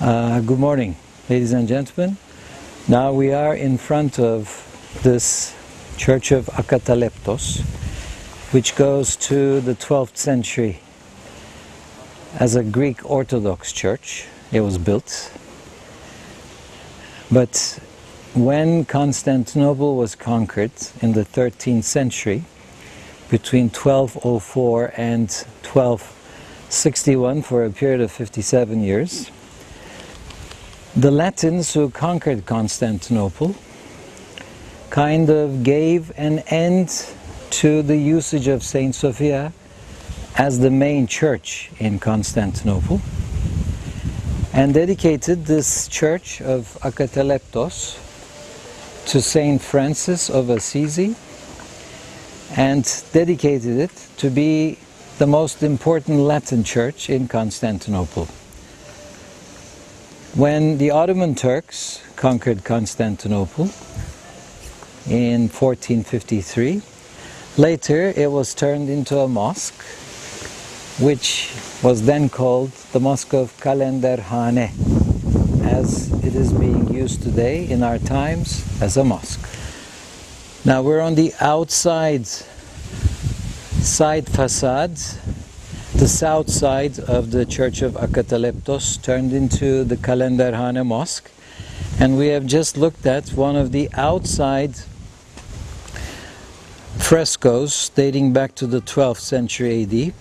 Good morning, ladies and gentlemen. Now we are in front of this Church of Akataleptos, which goes to the 12th century as a Greek Orthodox church. It was built. But when Constantinople was conquered in the 13th century, between 1204 and 1261, for a period of 57 years, the Latins who conquered Constantinople kind of gave an end to the usage of Saint Sophia as the main church in Constantinople and dedicated this church of Akataleptos to Saint Francis of Assisi and dedicated it to be the most important Latin church in Constantinople. When the Ottoman Turks conquered Constantinople in 1453, later it was turned into a mosque, which was then called the Mosque of Kalenderhane, as it is being used today in our times as a mosque. Now we're on the outside side facade, the south side of the Church of Akataleptos turned into the Kalenderhane Mosque, and we have just looked at one of the outside frescoes dating back to the 12th century AD.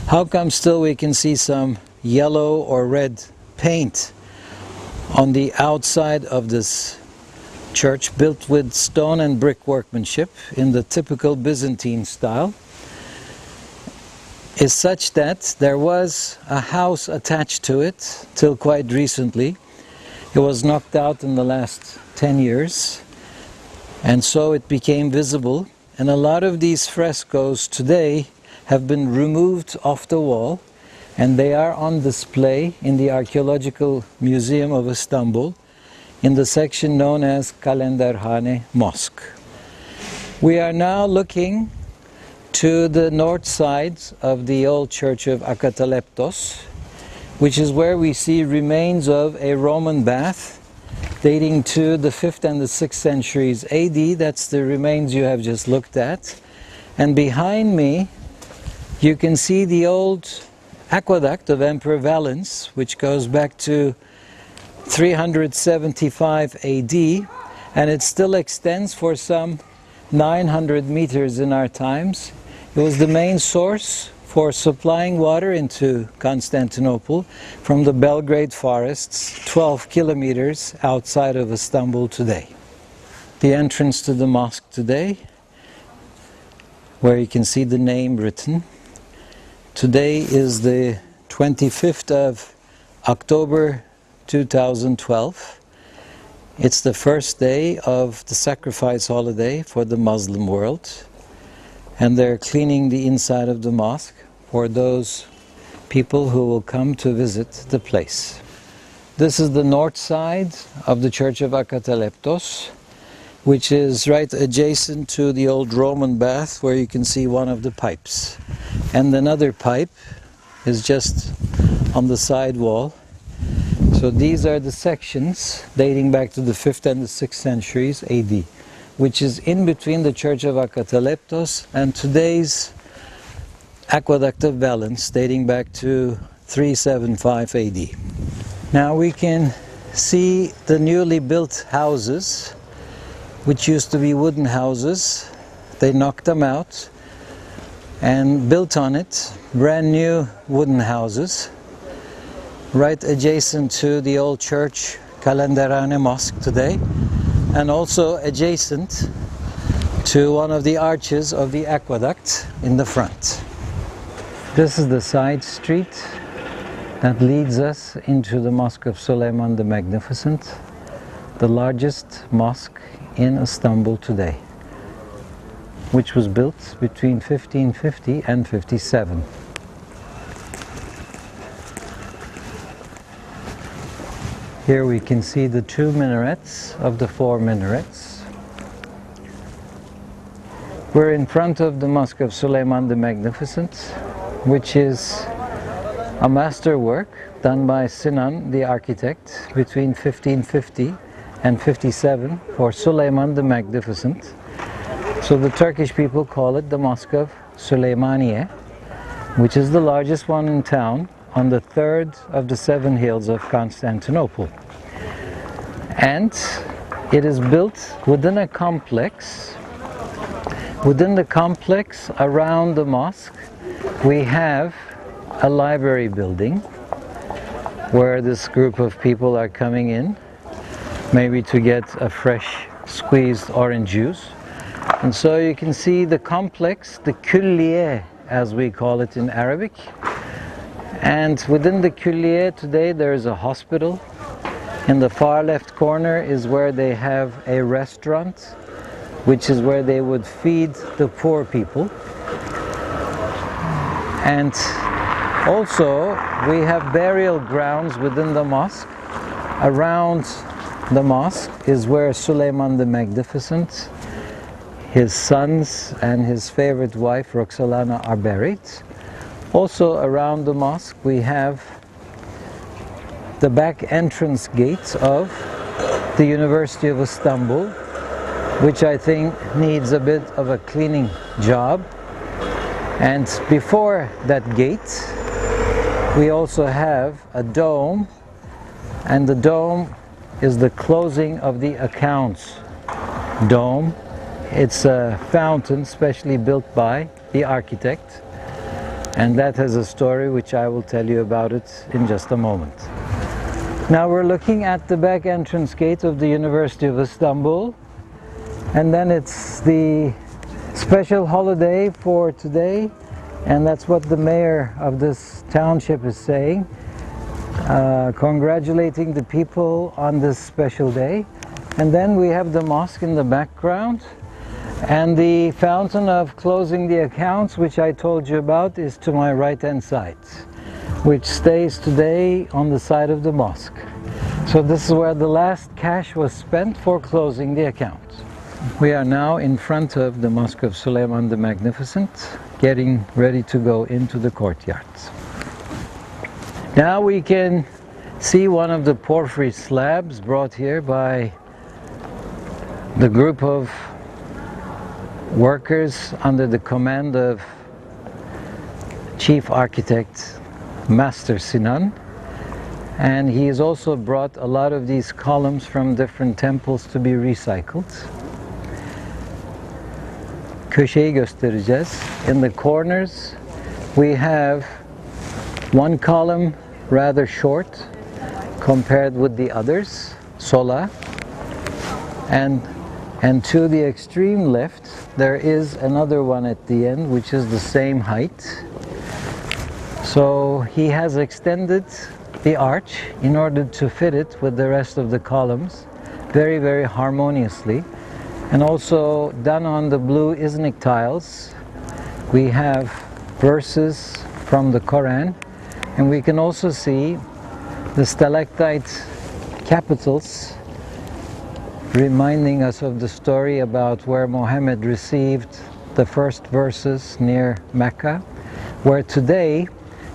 How come still we can see some yellow or red paint on the outside of this church, built with stone and brick workmanship in the typical Byzantine style? Is such that there was a house attached to it till quite recently. It was knocked out in the last 10 years, and so it became visible, and a lot of these frescoes today have been removed off the wall, and they are on display in the Archaeological Museum of Istanbul in the section known as Kalenderhane Mosque. We are now looking to the north side of the old church of Akataleptos, which is where we see remains of a Roman bath dating to the 5th and the 6th centuries AD. That's the remains you have just looked at. And behind me you can see the old aqueduct of Emperor Valens, which goes back to 375 AD, and it still extends for some 900 meters in our times. It was the main source for supplying water into Constantinople from the Belgrade forests, 12 kilometers outside of Istanbul today. The entrance to the mosque today, where you can see the name written. Today is the 25th of October 2012. It's the first day of the sacrifice holiday for the Muslim world, and they're cleaning the inside of the mosque for those people who will come to visit the place. This is the north side of the Church of Akataleptos, which is right adjacent to the old Roman bath, where you can see one of the pipes. And another pipe is just on the side wall. So these are the sections dating back to the 5th and the 6th centuries AD, which is in between the Church of Akataleptos and today's Aqueduct of Valens, dating back to 375 AD. Now we can see the newly built houses, which used to be wooden houses. They knocked them out and built on it brand new wooden houses, right adjacent to the old church Kalenderhane Mosque today, and also adjacent to one of the arches of the aqueduct in the front. This is the side street that leads us into the Mosque of Suleiman the Magnificent, the largest mosque in Istanbul today, which was built between 1550 and 57. Here we can see the two minarets of the four minarets. We're in front of the Mosque of Suleiman the Magnificent, which is a masterwork done by Sinan, the architect, between 1550 and 57 for Süleyman the Magnificent. So the Turkish people call it the Mosque of Süleymaniye, which is the largest one in town on the third of the 7 hills of Constantinople. And it is built within a complex. Within the complex around the mosque, we have a library building where this group of people are coming in, maybe to get a fresh squeezed orange juice. And so you can see the complex, the külliye as we call it in Arabic. And within the külliye today there is a hospital. In the far left corner is where they have a restaurant, which is where they would feed the poor people. And also we have burial grounds within the mosque. Around the mosque is where Süleyman the Magnificent, his sons and his favorite wife Roxolana are buried. Also around the mosque we have the back entrance gates of the University of Istanbul, which I think needs a bit of a cleaning job. And before that gate we also have a dome, and the dome is the closing of the accounts dome. It's a fountain specially built by the architect, and that has a story which I will tell you about it in just a moment. Now we're looking at the back entrance gate of the University of Istanbul, and then it's the special holiday for today, and that's what the mayor of this township is saying, congratulating the people on this special day. And then we have the mosque in the background, and the fountain of closing the accounts, which I told you about, is to my right hand side, which stays today on the side of the mosque. So this is where the last cash was spent for closing the accounts. We are now in front of the Mosque of Süleyman the Magnificent, getting ready to go into the courtyard. Now we can see one of the porphyry slabs brought here by the group of workers under the command of Chief Architect Master Sinan, and he has also brought a lot of these columns from different temples to be recycled. Köşeyi göstereceğiz. In the corners we have one column rather short compared with the others, sola, and to the extreme left there is another one at the end which is the same height. So he has extended the arch in order to fit it with the rest of the columns very, very harmoniously. And also done on the blue Iznik tiles we have verses from the Quran, and we can also see the stalactite capitals reminding us of the story about where Muhammad received the first verses near Mecca, where today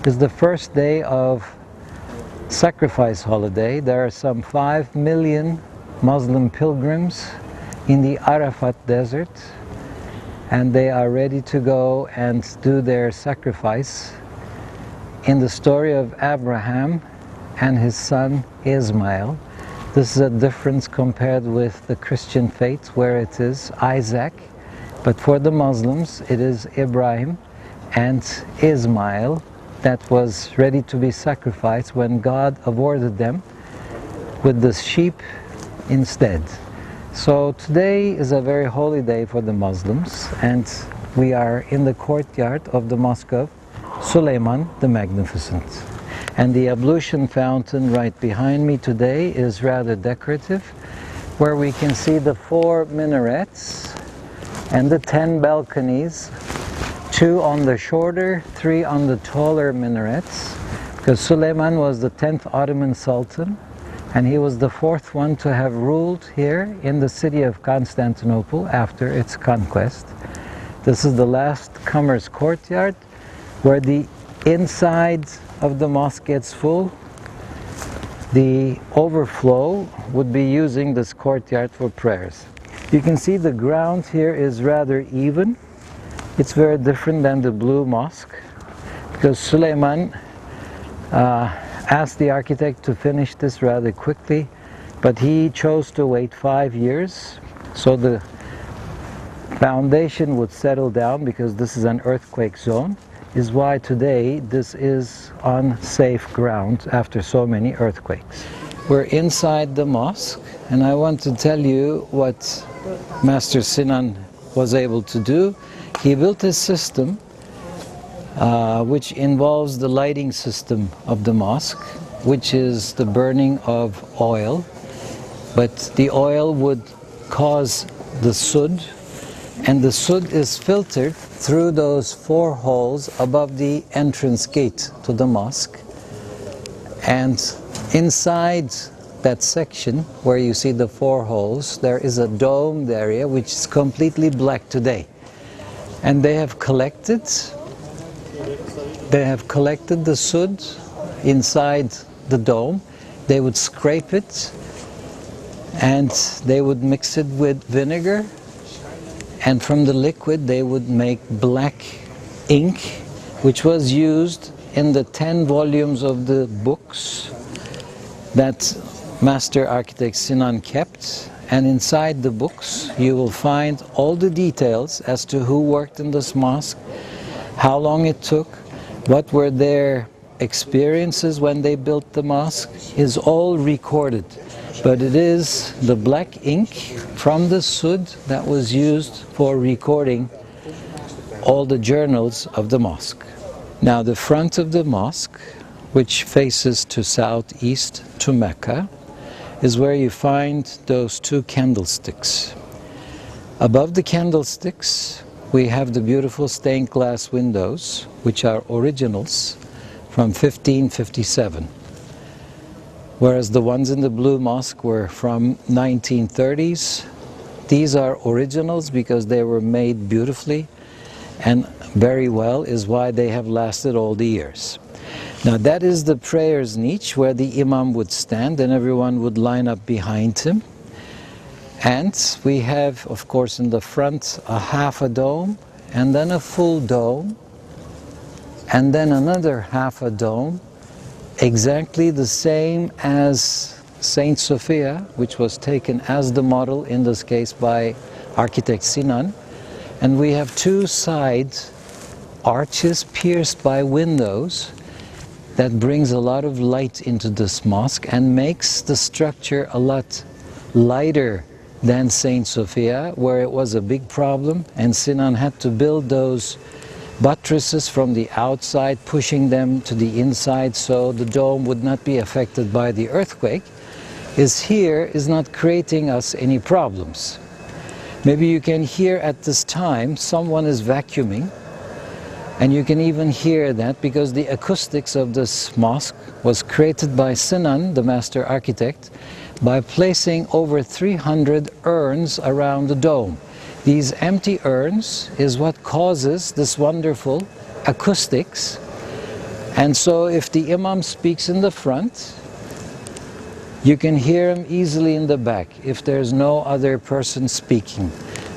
is the first day of sacrifice holiday. There are some 5 million Muslim pilgrims in the Arafat desert, and they are ready to go and do their sacrifice. In the story of Abraham and his son Ismail, this is a difference compared with the Christian faith where it is Isaac, but for the Muslims it is Ibrahim and Ismail that was ready to be sacrificed when God awarded them with the sheep instead. So today is a very holy day for the Muslims, and we are in the courtyard of the Mosque of Süleyman the Magnificent. And the ablution fountain right behind me today is rather decorative, where we can see the 4 minarets and the 10 balconies, 2 on the shorter, 3 on the taller minarets, because Süleyman was the 10th Ottoman Sultan, and he was the 4th one to have ruled here in the city of Constantinople after its conquest. This is the last comer's courtyard, where the inside of the mosque gets full, the overflow would be using this courtyard for prayers. You can see the ground here is rather even. It's very different than the Blue Mosque, because Suleiman asked the architect to finish this rather quickly, but he chose to wait 5 years so the foundation would settle down, because this is an earthquake zone, is why today this is on safe ground after so many earthquakes. We're inside the mosque, and I want to tell you what Master Sinan was able to do. He built a system which involves the lighting system of the mosque, which is the burning of oil, but the oil would cause the sud, and the sud is filtered through those 4 holes above the entrance gate to the mosque. And inside that section where you see the 4 holes, there is a domed area which is completely black today. And they have collected the sud inside the dome. They would scrape it and they would mix it with vinegar, and from the liquid they would make black ink, which was used in the 10 volumes of the books that Master Architect Sinan kept. And inside the books you will find all the details as to who worked in this mosque, how long it took, what were their experiences when they built the mosque, is all recorded. But it is the black ink from the sud that was used for recording all the journals of the mosque. Now the front of the mosque, which faces to southeast to Mecca, is where you find those 2 candlesticks. Above the candlesticks we have the beautiful stained glass windows, which are originals from 1557. Whereas the ones in the Blue Mosque were from 1930s. These are originals because they were made beautifully and very well, is why they have lasted all the years. Now that is the prayers niche where the Imam would stand and everyone would line up behind him. And we have, of course, in the front a half a dome, and then a full dome, and then another half a dome, exactly the same as Saint Sophia, which was taken as the model in this case by architect Sinan. And we have 2 side arches pierced by windows that brings a lot of light into this mosque and makes the structure a lot lighter than Saint Sophia, where it was a big problem, and Sinan had to build those buttresses from the outside, pushing them to the inside so the dome would not be affected by the earthquake. Is not creating us any problems. Maybe you can hear at this time someone is vacuuming, and you can even hear that because the acoustics of this mosque was created by Sinan, the master architect, by placing over 300 urns around the dome. These empty urns is what causes this wonderful acoustics. And so if the Imam speaks in the front, you can hear him easily in the back if there's no other person speaking.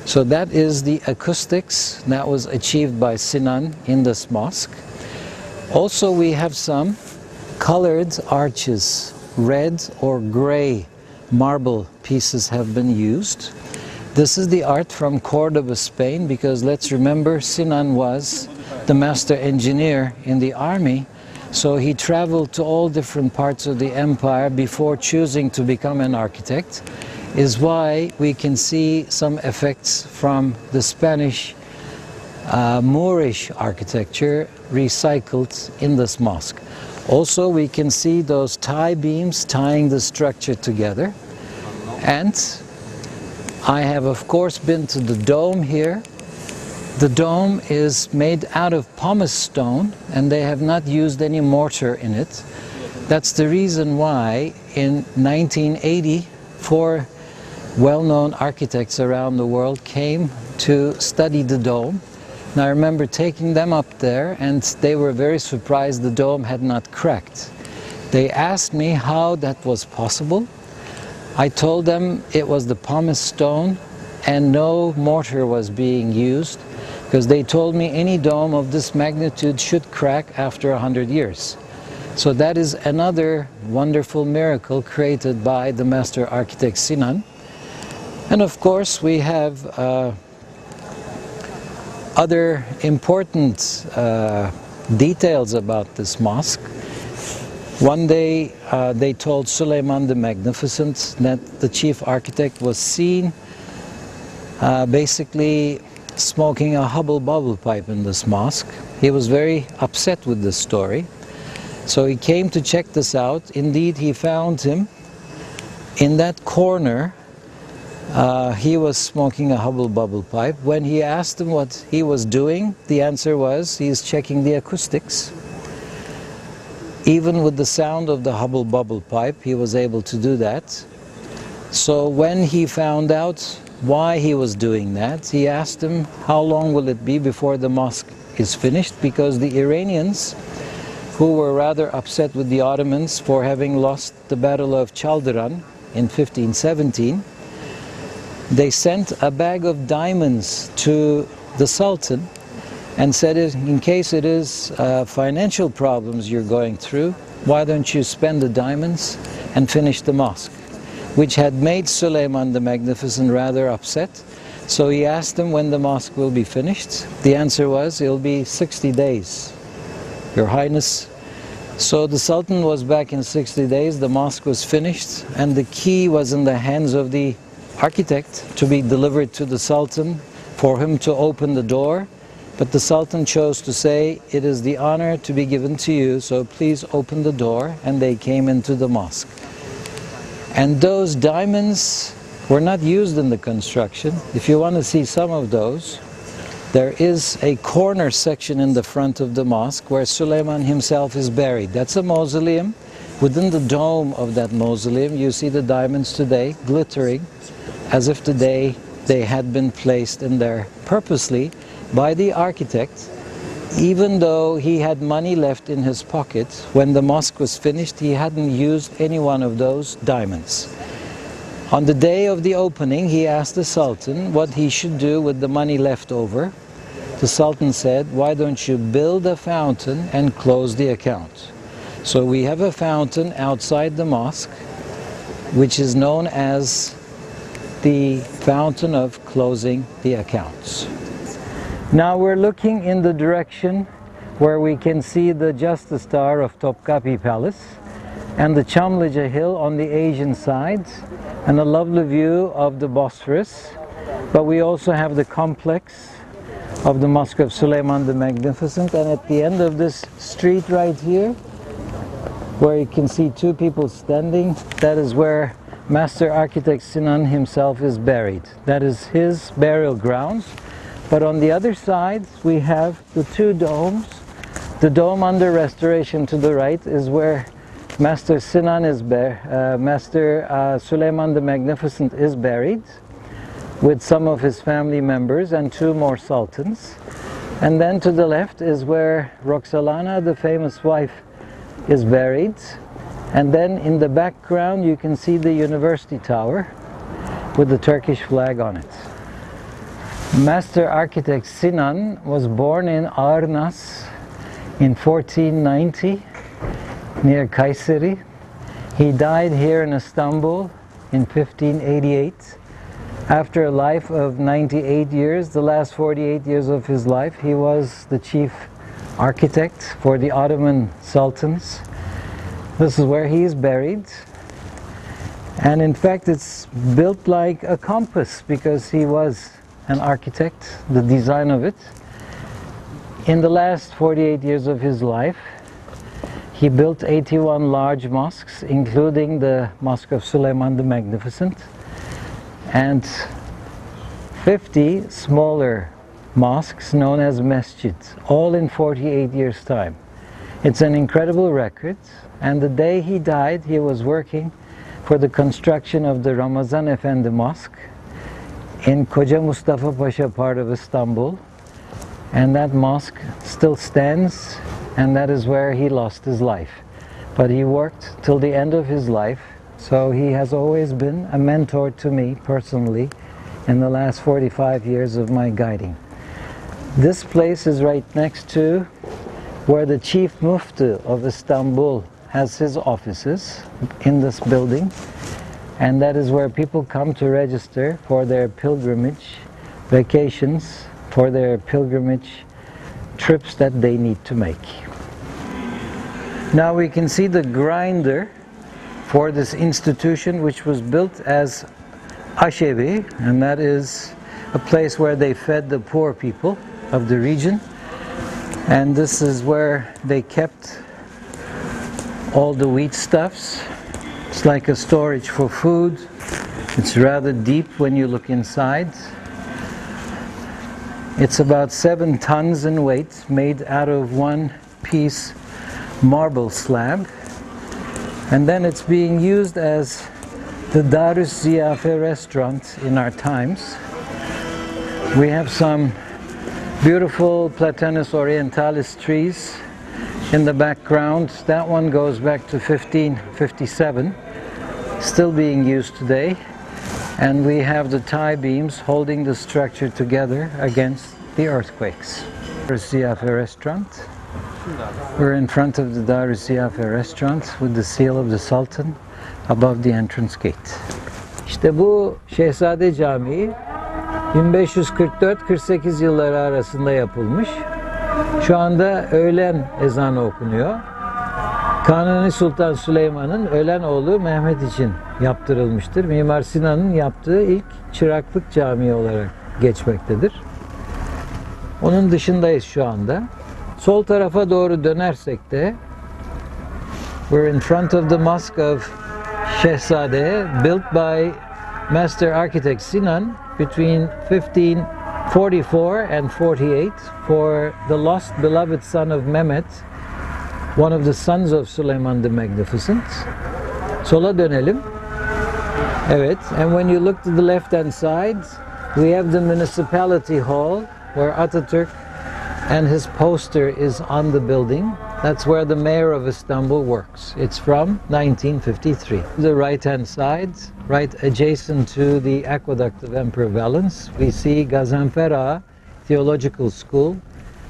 So that is the acoustics that was achieved by Sinan in this mosque. Also we have some colored arches, red or gray marble pieces have been used. This is the art from Cordoba, Spain, because let's remember Sinan was the master engineer in the army, so he traveled to all different parts of the empire before choosing to become an architect, is why we can see some effects from the Spanish Moorish architecture recycled in this mosque. Also we can see those tie beams tying the structure together. And I have of course been to the dome here. The dome is made out of pumice stone and they have not used any mortar in it. That's the reason why in 1980 4 well-known architects around the world came to study the dome. And I remember taking them up there, and they were very surprised the dome had not cracked. They asked me how that was possible. I told them it was the pumice stone and no mortar was being used, because they told me any dome of this magnitude should crack after 100 years. So that is another wonderful miracle created by the master architect Sinan. And of course we have other important details about this mosque. One day they told Suleiman the Magnificent that the chief architect was seen basically smoking a hubble-bubble pipe in this mosque. He was very upset with this story. So he came to check this out. Indeed, he found him in that corner. He was smoking a hubble-bubble pipe. When he asked him what he was doing, the answer was he's checking the acoustics. Even with the sound of the hubble-bubble pipe, he was able to do that. So when he found out why he was doing that, he asked him how long will it be before the mosque is finished, because the Iranians, who were rather upset with the Ottomans for having lost the Battle of Chaldiran in 1517, they sent a bag of diamonds to the Sultan and said, in case it is financial problems you're going through, why don't you spend the diamonds and finish the mosque? Which had made Suleiman the Magnificent rather upset. So he asked him when the mosque will be finished. The answer was, it'll be 60 days, Your Highness. So the Sultan was back in 60 days, the mosque was finished, and the key was in the hands of the architect to be delivered to the Sultan for him to open the door. But the Sultan chose to say, it is the honor to be given to you, so please open the door, and they came into the mosque. And those diamonds were not used in the construction. If you want to see some of those, there is a corner section in the front of the mosque where Suleiman himself is buried. That's a mausoleum. Within the dome of that mausoleum, you see the diamonds today glittering as if today they had been placed in there purposely by the architect. Even though he had money left in his pocket, when the mosque was finished, he hadn't used any one of those diamonds. On the day of the opening, he asked the Sultan what he should do with the money left over. The Sultan said, why don't you build a fountain and close the account? So we have a fountain outside the mosque, which is known as the fountain of closing the accounts. Now we're looking in the direction where we can see the Justice Tower of Topkapi Palace and the Çamlıca Hill on the Asian side, and a lovely view of the Bosphorus. But we also have the complex of the Mosque of Suleiman the Magnificent, and at the end of this street right here, where you can see two people standing, that is where Master Architect Sinan himself is buried. That is his burial grounds. But on the other side, we have the two domes. The dome under restoration to the right is where Master Sinan is Master Suleiman the Magnificent is buried, with some of his family members and two more sultans. And then to the left is where Roxolana, the famous wife, is buried. And then in the background you can see the University Tower with the Turkish flag on it. Master Architect Sinan was born in Arnas in 1490 near Kayseri. He died here in Istanbul in 1588. After a life of 98 years, the last 48 years of his life, he was the chief architect for the Ottoman sultans. This is where he is buried. And in fact, it's built like a compass because he was an architect, the design of it. In the last 48 years of his life, he built 81 large mosques, including the Mosque of Suleiman the Magnificent, and 50 smaller mosques known as masjids, all in 48 years' time. It's an incredible record, and the day he died, he was working for the construction of the Ramazan Efendi Mosque in Koca Mustafa Pasha part of Istanbul. and that mosque still stands, and that is where he lost his life. But he worked till the end of his life, so he has always been a mentor to me personally in the last 45 years of my guiding. This place is right next to where the Chief Mufti of Istanbul has his offices, in this building, and that is where people come to register for their pilgrimage vacations, for their pilgrimage trips that they need to make. Now we can see the grinder for this institution, which was built as Aşevi, and that is a place where they fed the poor people of the region. And this is where they kept all the wheat stuffs. It's like a storage for food. It's rather deep when you look inside. It's about 7 tons in weight, made out of one piece marble slab. And then it's being used as the Darüs Ziyafe restaurant in our times. We have some beautiful Platanus orientalis trees in the background. That one goes back to 1557, still being used today. And we have the tie beams holding the structure together against the earthquakes. Darüs Ziyafe restaurant. We're in front of the Darüs Ziyafe restaurant with the seal of the Sultan above the entrance gate. İşte bu Şehzade Camii 1544-48 yılları arasında yapılmış. Şu anda öğlen ezanı okunuyor. Kanuni Sultan Süleyman'ın ölen oğlu Mehmet için yaptırılmıştır. Mimar Sinan'ın yaptığı ilk çıraklık camii olarak geçmektedir. Onun dışındayız şu anda. Sol tarafa doğru dönersek de we're in front of the mosque of Şehzade, built by Master Architect Sinan between 1544 and 48 for the lost beloved son of Mehmet, one of the sons of Süleyman the Magnificent. Sola dönelim. Evet, and when you look to the left hand side, we have the municipality hall where Atatürk and his poster is on the building. That's where the mayor of Istanbul works. It's from 1953. The right-hand side, right adjacent to the aqueduct of Emperor Valens, we see Gazanfer Ağa Theological School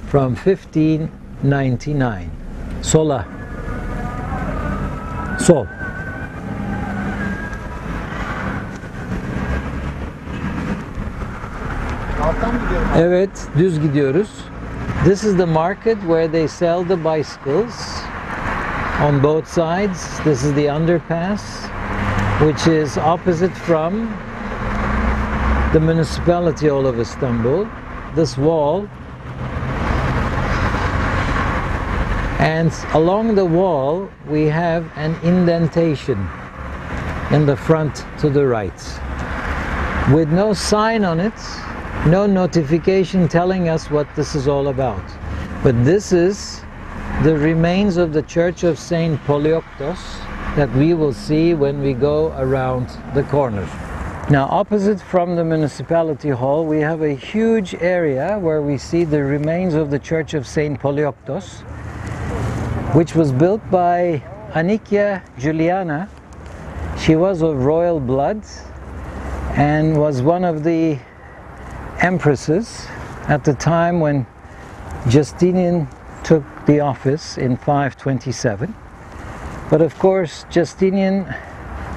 from 1599. Sola. Sol. Evet, düz gidiyoruz. This is the market where they sell the bicycles on both sides. This is the underpass, which is opposite from the municipality hall of Istanbul. This wall, and along the wall we have an indentation in the front to the right, with no sign on it. No notification telling us what this is all about. But this is the remains of the Church of Saint Polioktos that we will see when we go around the corner. Now, opposite from the municipality hall, we have a huge area where we see the remains of the Church of Saint Polioktos, which was built by Anikia Juliana. She was of royal blood and was one of the empresses at the time when Justinian took the office in 527. But of course, Justinian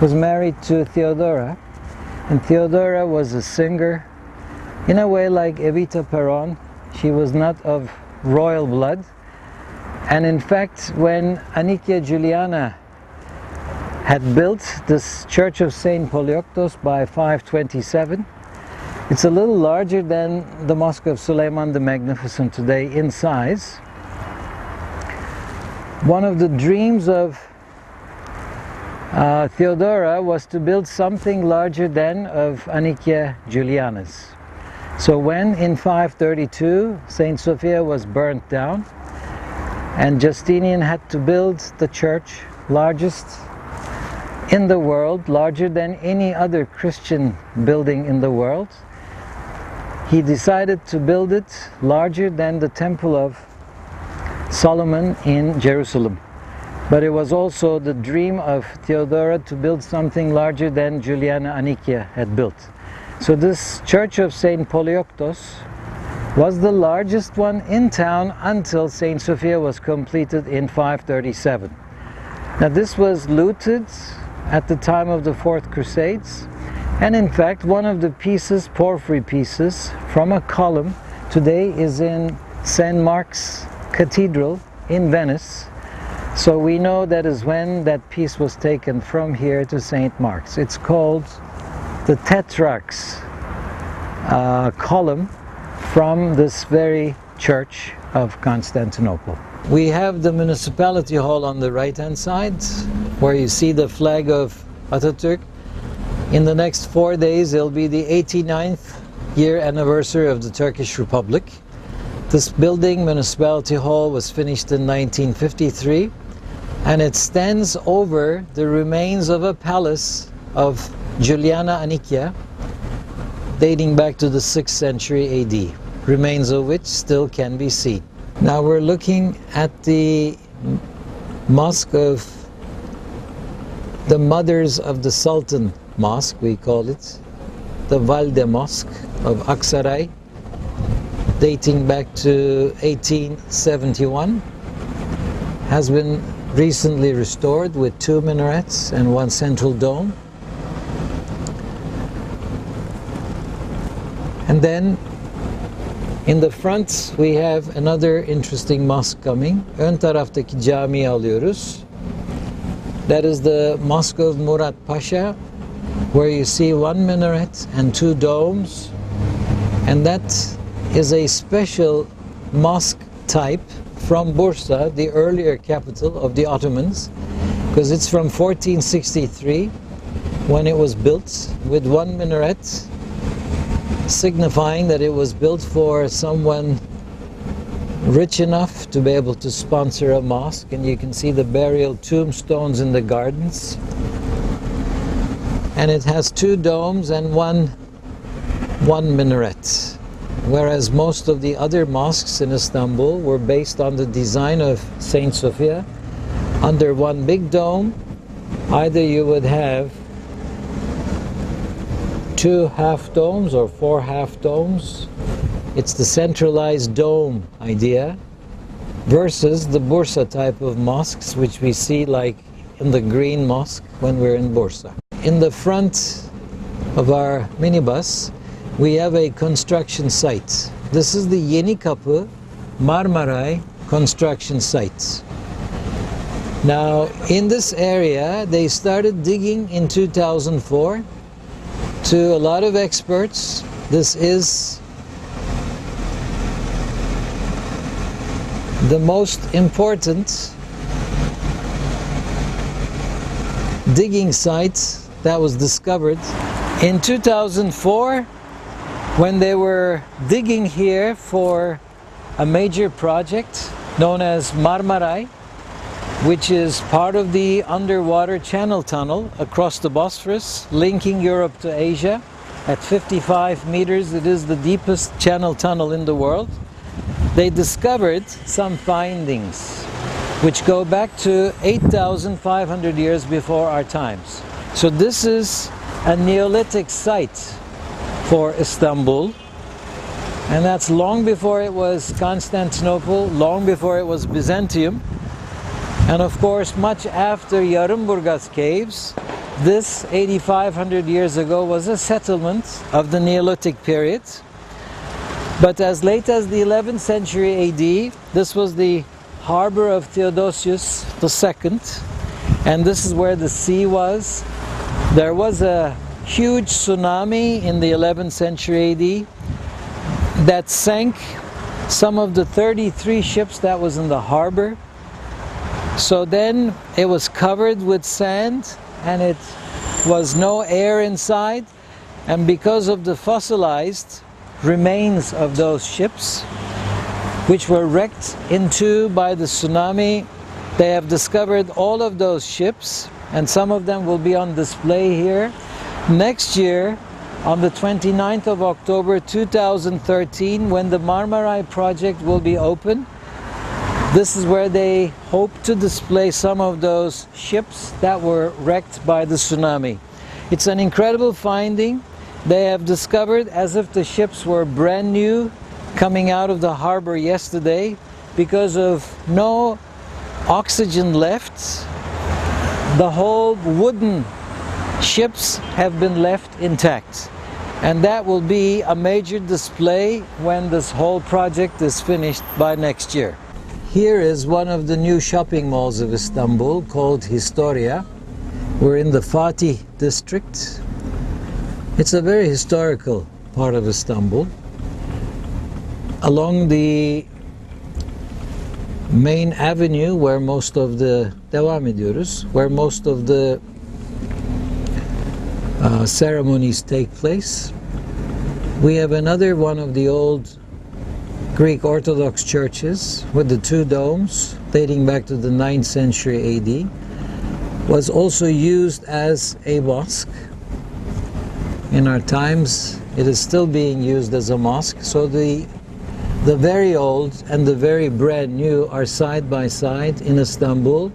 was married to Theodora, and Theodora was a singer, in a way like Evita Peron. She was not of royal blood, and in fact, when Anikia Juliana had built this Church of Saint Polioktos by 527, it's a little larger than the Mosque of Süleyman the Magnificent today in size. One of the dreams of Theodora was to build something larger than of Anikia Juliana's. So when in 532 Saint Sophia was burnt down and Justinian had to build the church, largest in the world, larger than any other Christian building in the world, he decided to build it larger than the Temple of Solomon in Jerusalem. But it was also the dream of Theodora to build something larger than Juliana Anikia had built. So this Church of Saint Polyoktos was the largest one in town until Saint Sophia was completed in 537. Now this was looted at the time of the Fourth Crusades, and in fact one of the pieces, porphyry pieces, from a column today is in St. Mark's Cathedral in Venice. So we know that is when that piece was taken from here to St. Mark's. It's called the Tetrarch's column from this very church of Constantinople. We have the municipality hall on the right hand side where you see the flag of Atatürk. In the next 4 days it'll be the 89th year anniversary of the Turkish Republic. This building, Municipality Hall, was finished in 1953, and it stands over the remains of a palace of Juliana Anikia dating back to the 6th century AD, remains of which still can be seen. Now we're looking at the Mosque of the Mothers of the Sultan Mosque, we call it, the Valide Mosque of Aksaray, dating back to 1871, has been recently restored with 2 minarets and 1 central dome. And then in the front we have another interesting mosque coming. Ön taraftaki camiyi alıyoruz. That is the Mosque of Murat Pasha, where you see 1 minaret and 2 domes, and that is a special mosque type from Bursa, the earlier capital of the Ottomans, because it's from 1463 when it was built with 1 minaret, signifying that it was built for someone rich enough to be able to sponsor a mosque. And you can see the burial tombstones in the gardens, and it has 2 domes and one minaret. Whereas most of the other mosques in Istanbul were based on the design of Saint Sophia. Under 1 big dome, either you would have 2 half domes or 4 half domes. It's the centralized dome idea versus the Bursa type of mosques, which we see like in the Green Mosque when we're in Bursa. In the front of our minibus, we have a construction site. This is the Yeni Kapı Marmaray construction site. Now, in this area, they started digging in 2004. To a lot of experts, this is the most important digging site that was discovered. In 2004, when they were digging here for a major project known as Marmaray, which is part of the underwater channel tunnel across the Bosphorus, linking Europe to Asia. At 55 meters, it is the deepest channel tunnel in the world. They discovered some findings which go back to 8,500 years before our times. So this is a Neolithic site for Istanbul, and that's long before it was Constantinople, long before it was Byzantium, and of course much after Yarımburgaz caves. This 8,500 years ago was a settlement of the Neolithic period, but as late as the 11th century AD, this was the harbor of Theodosius II, and this is where the sea was. There was a huge tsunami in the 11th century AD that sank some of the 33 ships that was in the harbor. So then it was covered with sand and it was no air inside, and because of the fossilized remains of those ships, which were wrecked into by the tsunami, they have discovered all of those ships, and some of them will be on display here. Next year on the 29th of October 2013, when the Marmaray project will be open. This is where they hope to display some of those ships that were wrecked by the tsunami. It's an incredible finding. They have discovered, as if the ships were brand new coming out of the harbor yesterday, because of no oxygen left, the whole wooden ships have been left intact. And that will be a major display when this whole project is finished by next year. Here is one of the new shopping malls of Istanbul called Historia. We're in the Fatih district. It's a very historical part of Istanbul. Along the main avenue where most of the ceremonies take place, we have another one of the old Greek Orthodox churches with the two domes dating back to the 9th century AD. Was also used as a mosque. In our times, it is still being used as a mosque. So the very old and the very brand new are side by side in Istanbul,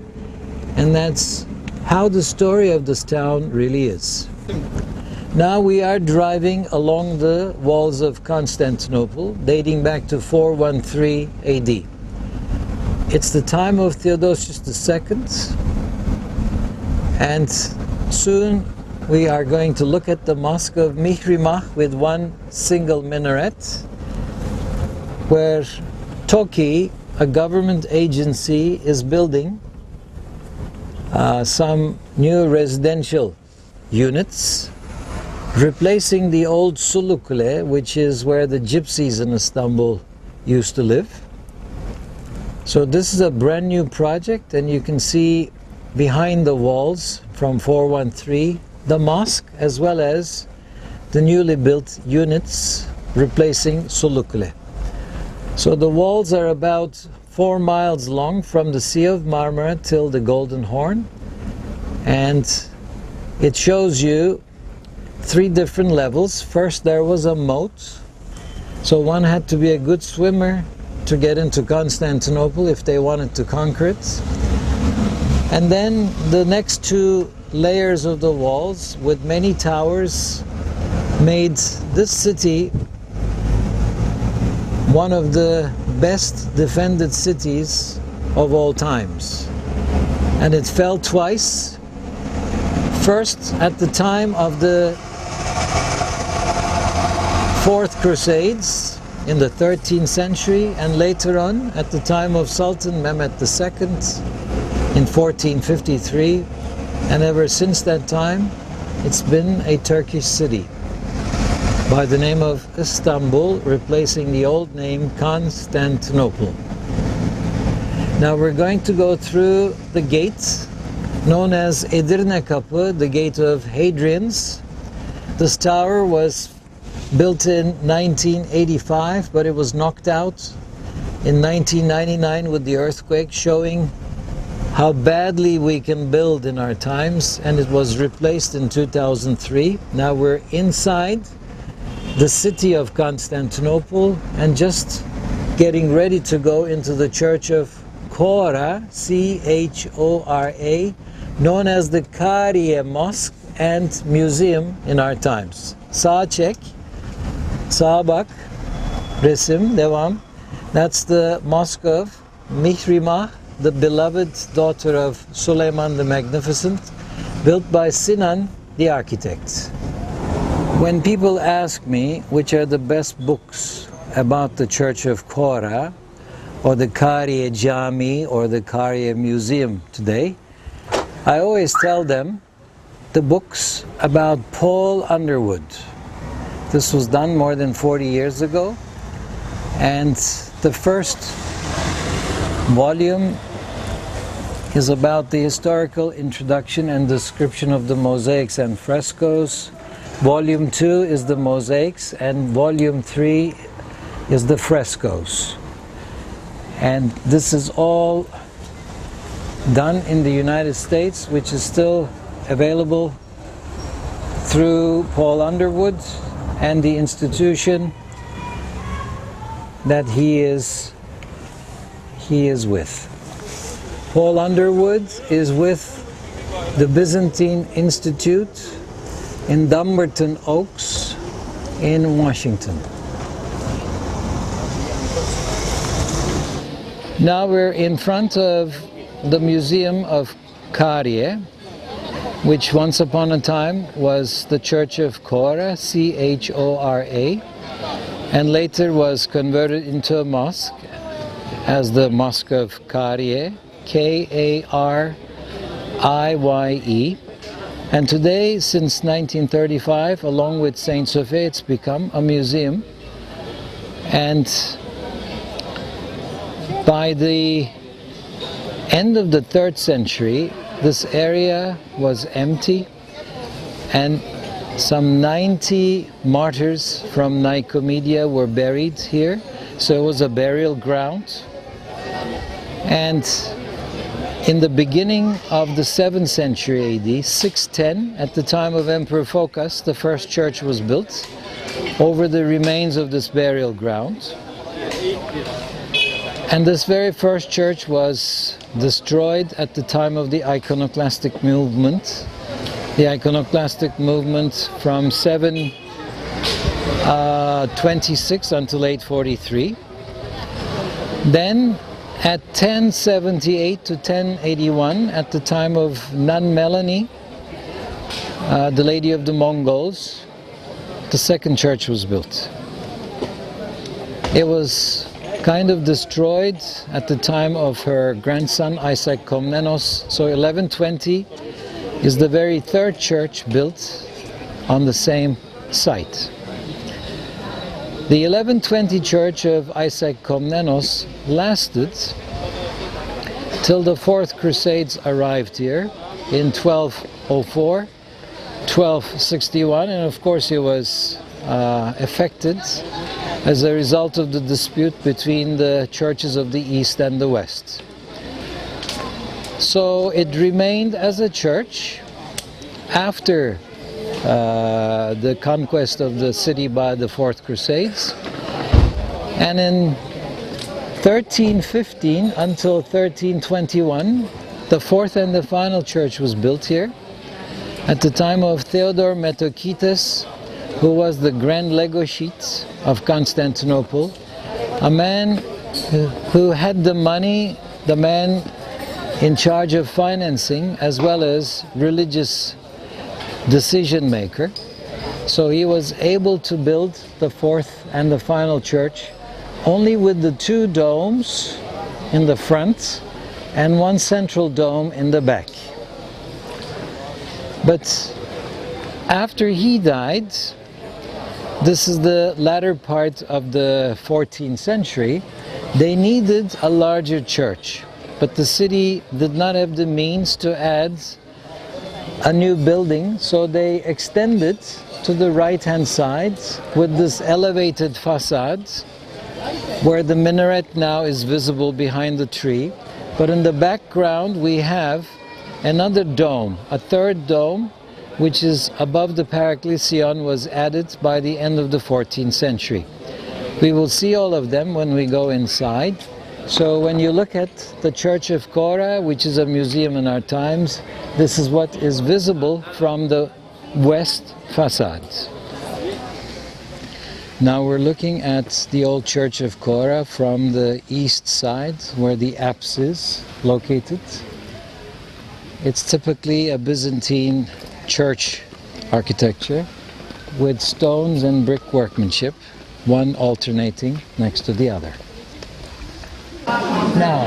and that's how the story of this town really is. Now we are driving along the walls of Constantinople, dating back to 413 AD. It's the time of Theodosius II, and soon we are going to look at the Mosque of Mihrimah with one single minaret, where TOKİ, a government agency, is building some new residential units, replacing the old Sulukule, which is where the gypsies in Istanbul used to live. So this is a brand new project, and you can see behind the walls from 413 the mosque as well as the newly built units replacing Sulukule. So the walls are about 4 miles long from the Sea of Marmara till the Golden Horn, and it shows you 3 different levels. First there was a moat, so one had to be a good swimmer to get into Constantinople if they wanted to conquer it. And then the next 2 layers of the walls with many towers made this city one of the best defended cities of all times. And it fell twice. First at the time of the 4th Crusades in the 13th century, and later on at the time of Sultan Mehmed II in 1453, and ever since that time it's been a Turkish city by the name of Istanbul, replacing the old name Constantinople. Now we're going to go through the gate known as Edirne Kapı, the gate of Hadrians. This tower was built in 1985, but it was knocked out in 1999 with the earthquake, showing how badly we can build in our times, and it was replaced in 2003. Now we're inside the city of Constantinople and just getting ready to go into the church of Chora, C-H-O-R-A, known as the Kariye Mosque and Museum in our times. Sağa çek, sağa bak, resim, devam. That's the Mosque of Mihrimah, the beloved daughter of Suleiman the Magnificent, built by Sinan the architect. When people ask me which are the best books about the Church of Chora, or the Kariye Jami, or the Kariye Museum today, I always tell them the books about Paul Underwood. This was done more than 40 years ago, and the first volume is about the historical introduction and description of the mosaics and frescoes. Volume 2 is the mosaics, and Volume 3 is the frescoes. And this is all done in the United States, which is still available through Paul Underwood and the institution that he is with. Paul Underwood is with the Byzantine Institute in Dumbarton Oaks in Washington. Now we're in front of the Museum of Carrier, which once upon a time was the Church of Chora, C-H-O-R-A, and later was converted into a mosque as the Mosque of Carrier, K-A-R-I-Y-E. And today, since 1935, along with Saint Sophie, it's become a museum. And by the end of the 3rd century, this area was empty, and some 90 martyrs from Nicomedia were buried here. So it was a burial ground. And in the beginning of the 7th century AD, 610, at the time of Emperor Phocas, the first church was built over the remains of this burial ground. And this very first church was destroyed at the time of the iconoclastic movement. The iconoclastic movement from 726 until 843. Then at 1078 to 1081, at the time of Nun Melanie, the Lady of the Mongols, the second church was built. It was kind of destroyed at the time of her grandson Isaac Komnenos. So 1120 is the very third church built on the same site. The 1120 church of Isaac Komnenos lasted till the Fourth Crusades arrived here in 1204, 1261, and of course it was affected as a result of the dispute between the churches of the East and the West. So it remained as a church after the conquest of the city by the Fourth Crusades, and in 1315 until 1321 the fourth and the final church was built here at the time of Theodore Metochites, who was the Grand Legate of Constantinople, a man who had the money, the man in charge of financing as well as religious decision maker. So he was able to build the fourth and the final church only with the two domes in the front and one central dome in the back. But after he died, this is the latter part of the 14th century, they needed a larger church, but the city did not have the means to add a new building, so they extended to the right-hand side with this elevated facade, where the minaret now is visible behind the tree. But in the background we have another dome, a third dome, which is above the Paraklesion, was added by the end of the 14th century. We will see all of them when we go inside. So when you look at the Church of Chora, which is a museum in our times, this is what is visible from the west facade. Now we're looking at the old Church of Chora from the east side, where the apse is located. It's typically a Byzantine church architecture with stones and brick workmanship, one alternating next to the other. Now,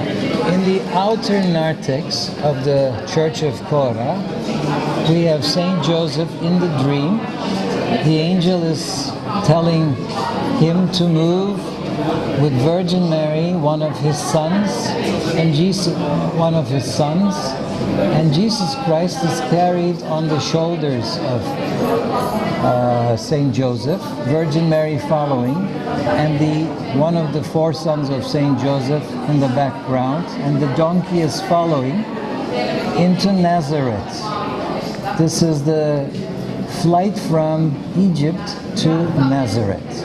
in the outer narthex of the Church of Chora, we have Saint Joseph in the dream. The angel is telling him to move with Virgin Mary, one of his sons, and Jesus, one of his sons, and Jesus Christ is carried on the shoulders of Saint Joseph, Virgin Mary following, and one of the four sons of Saint Joseph in the background, and the donkey is following into Nazareth. This is the flight from Egypt to Nazareth.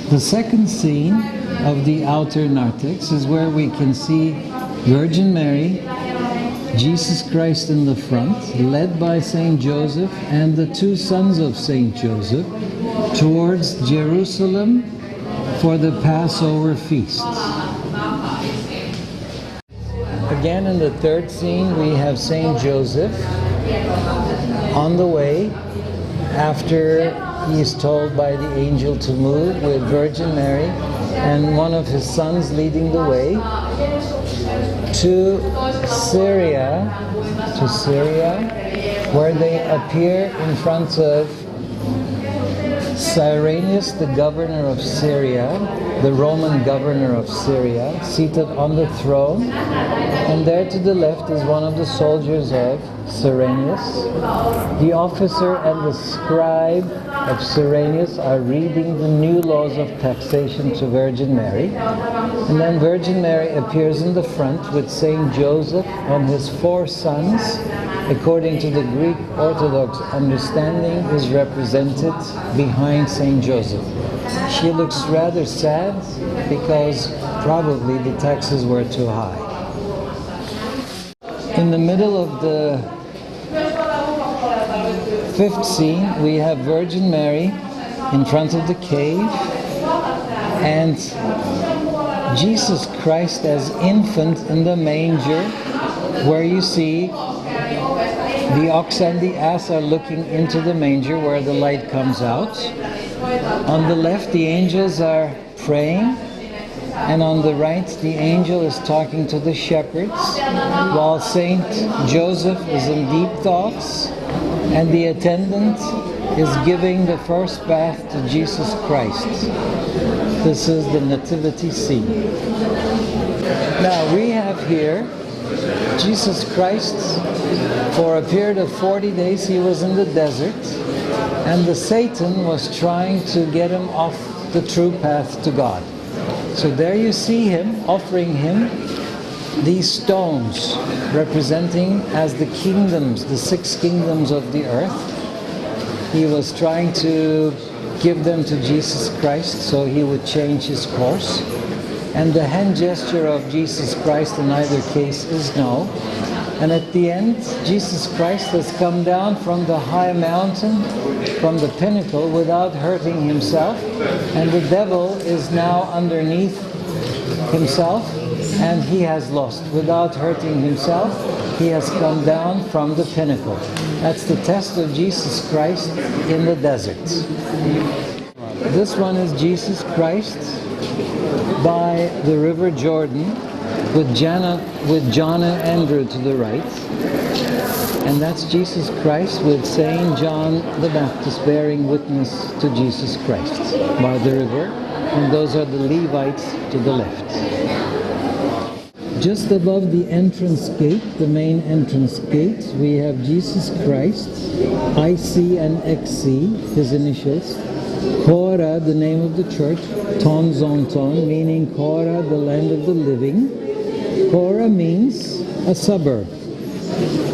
The second scene of the outer narthex is where we can see Virgin Mary, Jesus Christ in the front, led by Saint Joseph and the two sons of Saint Joseph towards Jerusalem for the Passover feast. Again, in the third scene, we have Saint Joseph on the way after he is told by the angel to move, with Virgin Mary and one of his sons leading the way to Syria, where they appear in front of Cyrenius, the governor of Syria, the Roman governor of Syria, seated on the throne, and there to the left is one of the soldiers of Cyrenius. The officer and the scribe of Cyrenius are reading the new laws of taxation to Virgin Mary, and then Virgin Mary appears in the front with Saint Joseph and his four sons. According to the Greek Orthodox understanding, is represented behind Saint Joseph. She looks rather sad because probably the taxes were too high. In the middle of the fifth scene, we have Virgin Mary in front of the cave and Jesus Christ as infant in the manger, where you see the ox and the ass are looking into the manger where the light comes out. On the left, the angels are praying, and on the right, the angel is talking to the shepherds, while Saint Joseph is in deep thoughts, and the attendant is giving the first bath to Jesus Christ. This is the nativity scene. Now we have here Jesus Christ. For a period of 40 days he was in the desert, and the Satan was trying to get him off the true path to God. So there you see him, offering him these stones, representing as the kingdoms, the 6 kingdoms of the earth. He was trying to give them to Jesus Christ so he would change his course. And the hand gesture of Jesus Christ in either case is no. And at the end, Jesus Christ has come down from the high mountain, from the pinnacle, without hurting himself. And the devil is now underneath himself, and he has lost. Without hurting himself, he has come down from the pinnacle. That's the test of Jesus Christ in the desert. This one is Jesus Christ by the River Jordan, with John and Andrew to the right, and that's Jesus Christ with Saint John the Baptist bearing witness to Jesus Christ by the river, and those are the Levites to the left. Just above the entrance gate, the main entrance gate, we have Jesus Christ, IC and XC, his initials, Kora, the name of the church, Ton Zon Ton, meaning Kora, the land of the living. Kora means a suburb,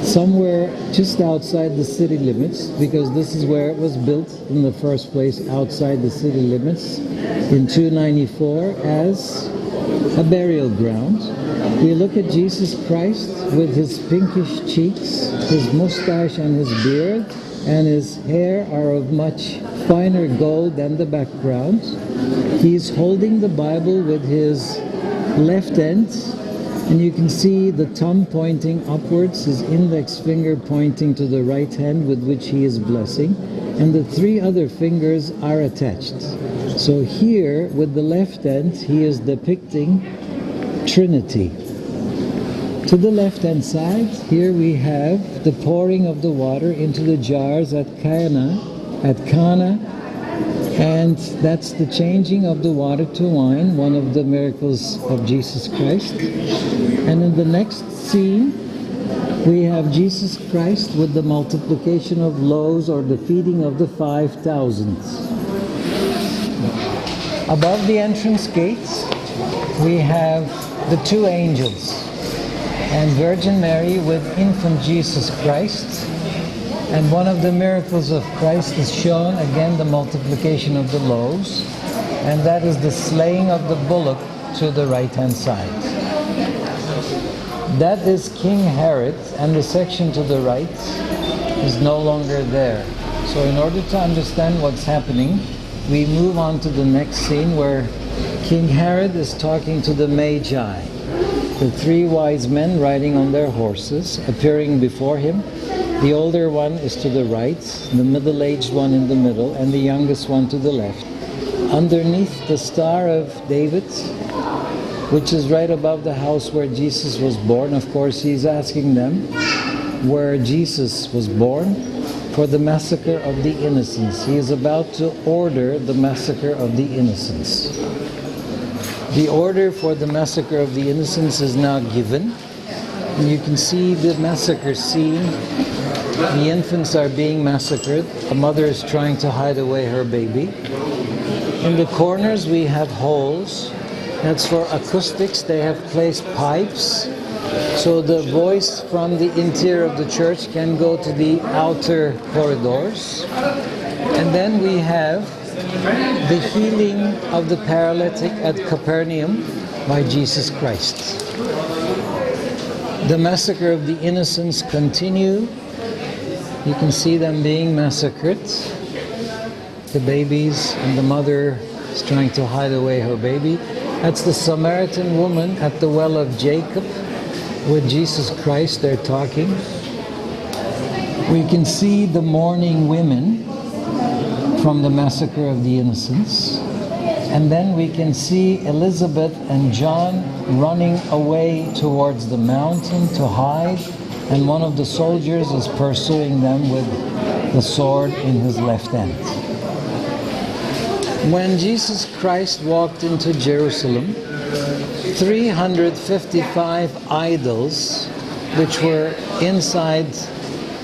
somewhere just outside the city limits, because this is where it was built in the first place, outside the city limits, in 294 as a burial ground. We look at Jesus Christ with his pinkish cheeks, his mustache and his beard, and his hair are of much finer gold than the background. He's holding the Bible with his left end, and you can see the thumb pointing upwards, his index finger pointing to the right hand with which he is blessing, and the 3 other fingers are attached. So here, with the left hand, he is depicting Trinity. To the left-hand side, here we have the pouring of the water into the jars at Cana, and that's the changing of the water to wine, one of the miracles of Jesus Christ. And in the next scene, we have Jesus Christ with the multiplication of loaves, or the feeding of the 5,000. Above the entrance gates, we have the 2 angels and Virgin Mary with infant Jesus Christ, And one of the miracles of Christ is shown, again, the multiplication of the loaves, and that is the slaying of the bullock to the right-hand side. That is King Herod, and the section to the right is no longer there. So in order to understand what's happening, we move on to the next scene where King Herod is talking to the Magi, the three wise men riding on their horses, appearing before him. The older one is to the right, the middle-aged one in the middle, and the youngest one to the left. Underneath the Star of David, which is right above the house where Jesus was born. Of course, he's asking them where Jesus was born for the massacre of the innocents. He is about to order the massacre of the innocents. The order for the massacre of the innocents is now given. And you can see the massacre scene. The infants are being massacred. A mother is trying to hide away her baby. In the corners we have holes. That's for acoustics. They have placed pipes, so the voice from the interior of the church can go to the outer corridors. And then we have the healing of the paralytic at Capernaum by Jesus Christ. The massacre of the innocents continue. You can see them being massacred. The babies, and the mother is trying to hide away her baby. That's the Samaritan woman at the well of Jacob with Jesus Christ. They're talking. We can see the mourning women from the massacre of the innocents. And then we can see Elizabeth and John running away towards the mountain to hide, and one of the soldiers is pursuing them with the sword in his left hand. When Jesus Christ walked into Jerusalem, 355 idols, which were inside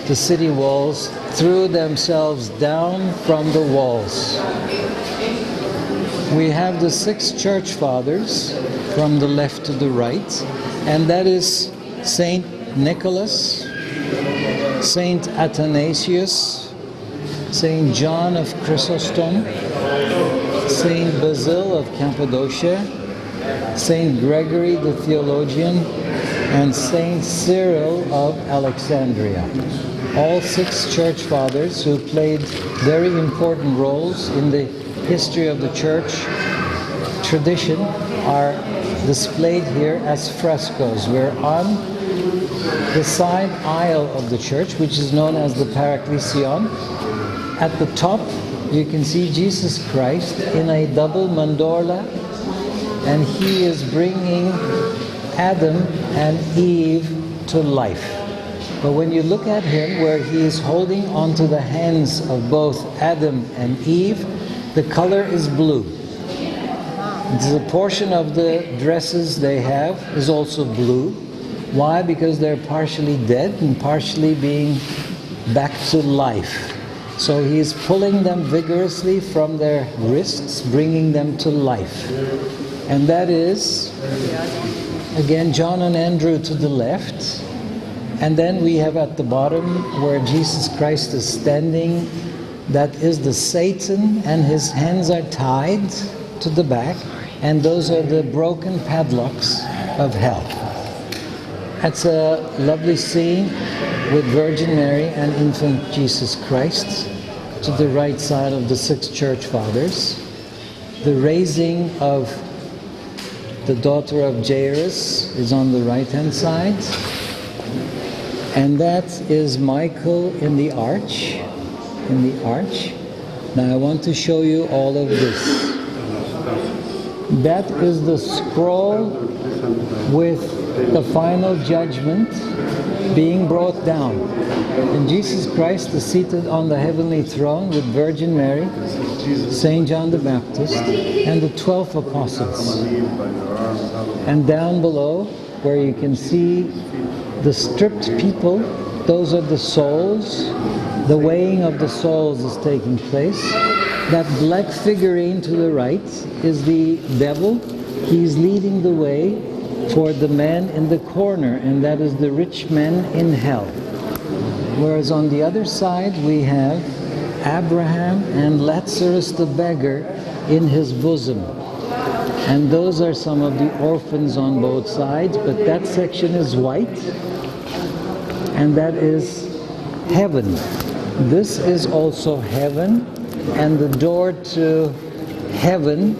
the city walls, threw themselves down from the walls. We have the 6 church fathers from the left to the right, and that is Saint Nicholas, Saint Athanasius, Saint John of Chrysostom, Saint Basil of Cappadocia, Saint Gregory the theologian, and Saint Cyril of Alexandria. All 6 church fathers who played very important roles in the history of the church tradition are displayed here as frescoes. We're on the side aisle of the church, which is known as the Paraklesion. At the top, you can see Jesus Christ in a double mandorla, and he is bringing Adam and Eve to life. But when you look at him, where he is holding onto the hands of both Adam and Eve, the color is blue. The portion of the dresses they have is also blue. Why? Because they're partially dead and partially being back to life. So he is pulling them vigorously from their wrists, bringing them to life. And that is, again, John and Andrew to the left. And then we have at the bottom where Jesus Christ is standing, that is the Satan, and his hands are tied to the back, and those are the broken padlocks of hell. That's a lovely scene with Virgin Mary and infant Jesus Christ to the right side of the 6 church fathers. The raising of the daughter of Jairus is on the right hand side, and that is Michael in the arch. Now I want to show you all of this. That is the scroll with the final judgment being brought down. And Jesus Christ is seated on the heavenly throne with Virgin Mary, Saint John the Baptist, and the 12 apostles. And down below, where you can see the stripped people, those are the souls. The weighing of the souls is taking place. That black figurine to the right is the devil. He's leading the way for the man in the corner, and that is the rich man in hell. Whereas on the other side we have Abraham and Lazarus the beggar in his bosom. And those are some of the orphans on both sides, but that section is white, and that is heaven. This is also heaven, and the door to heaven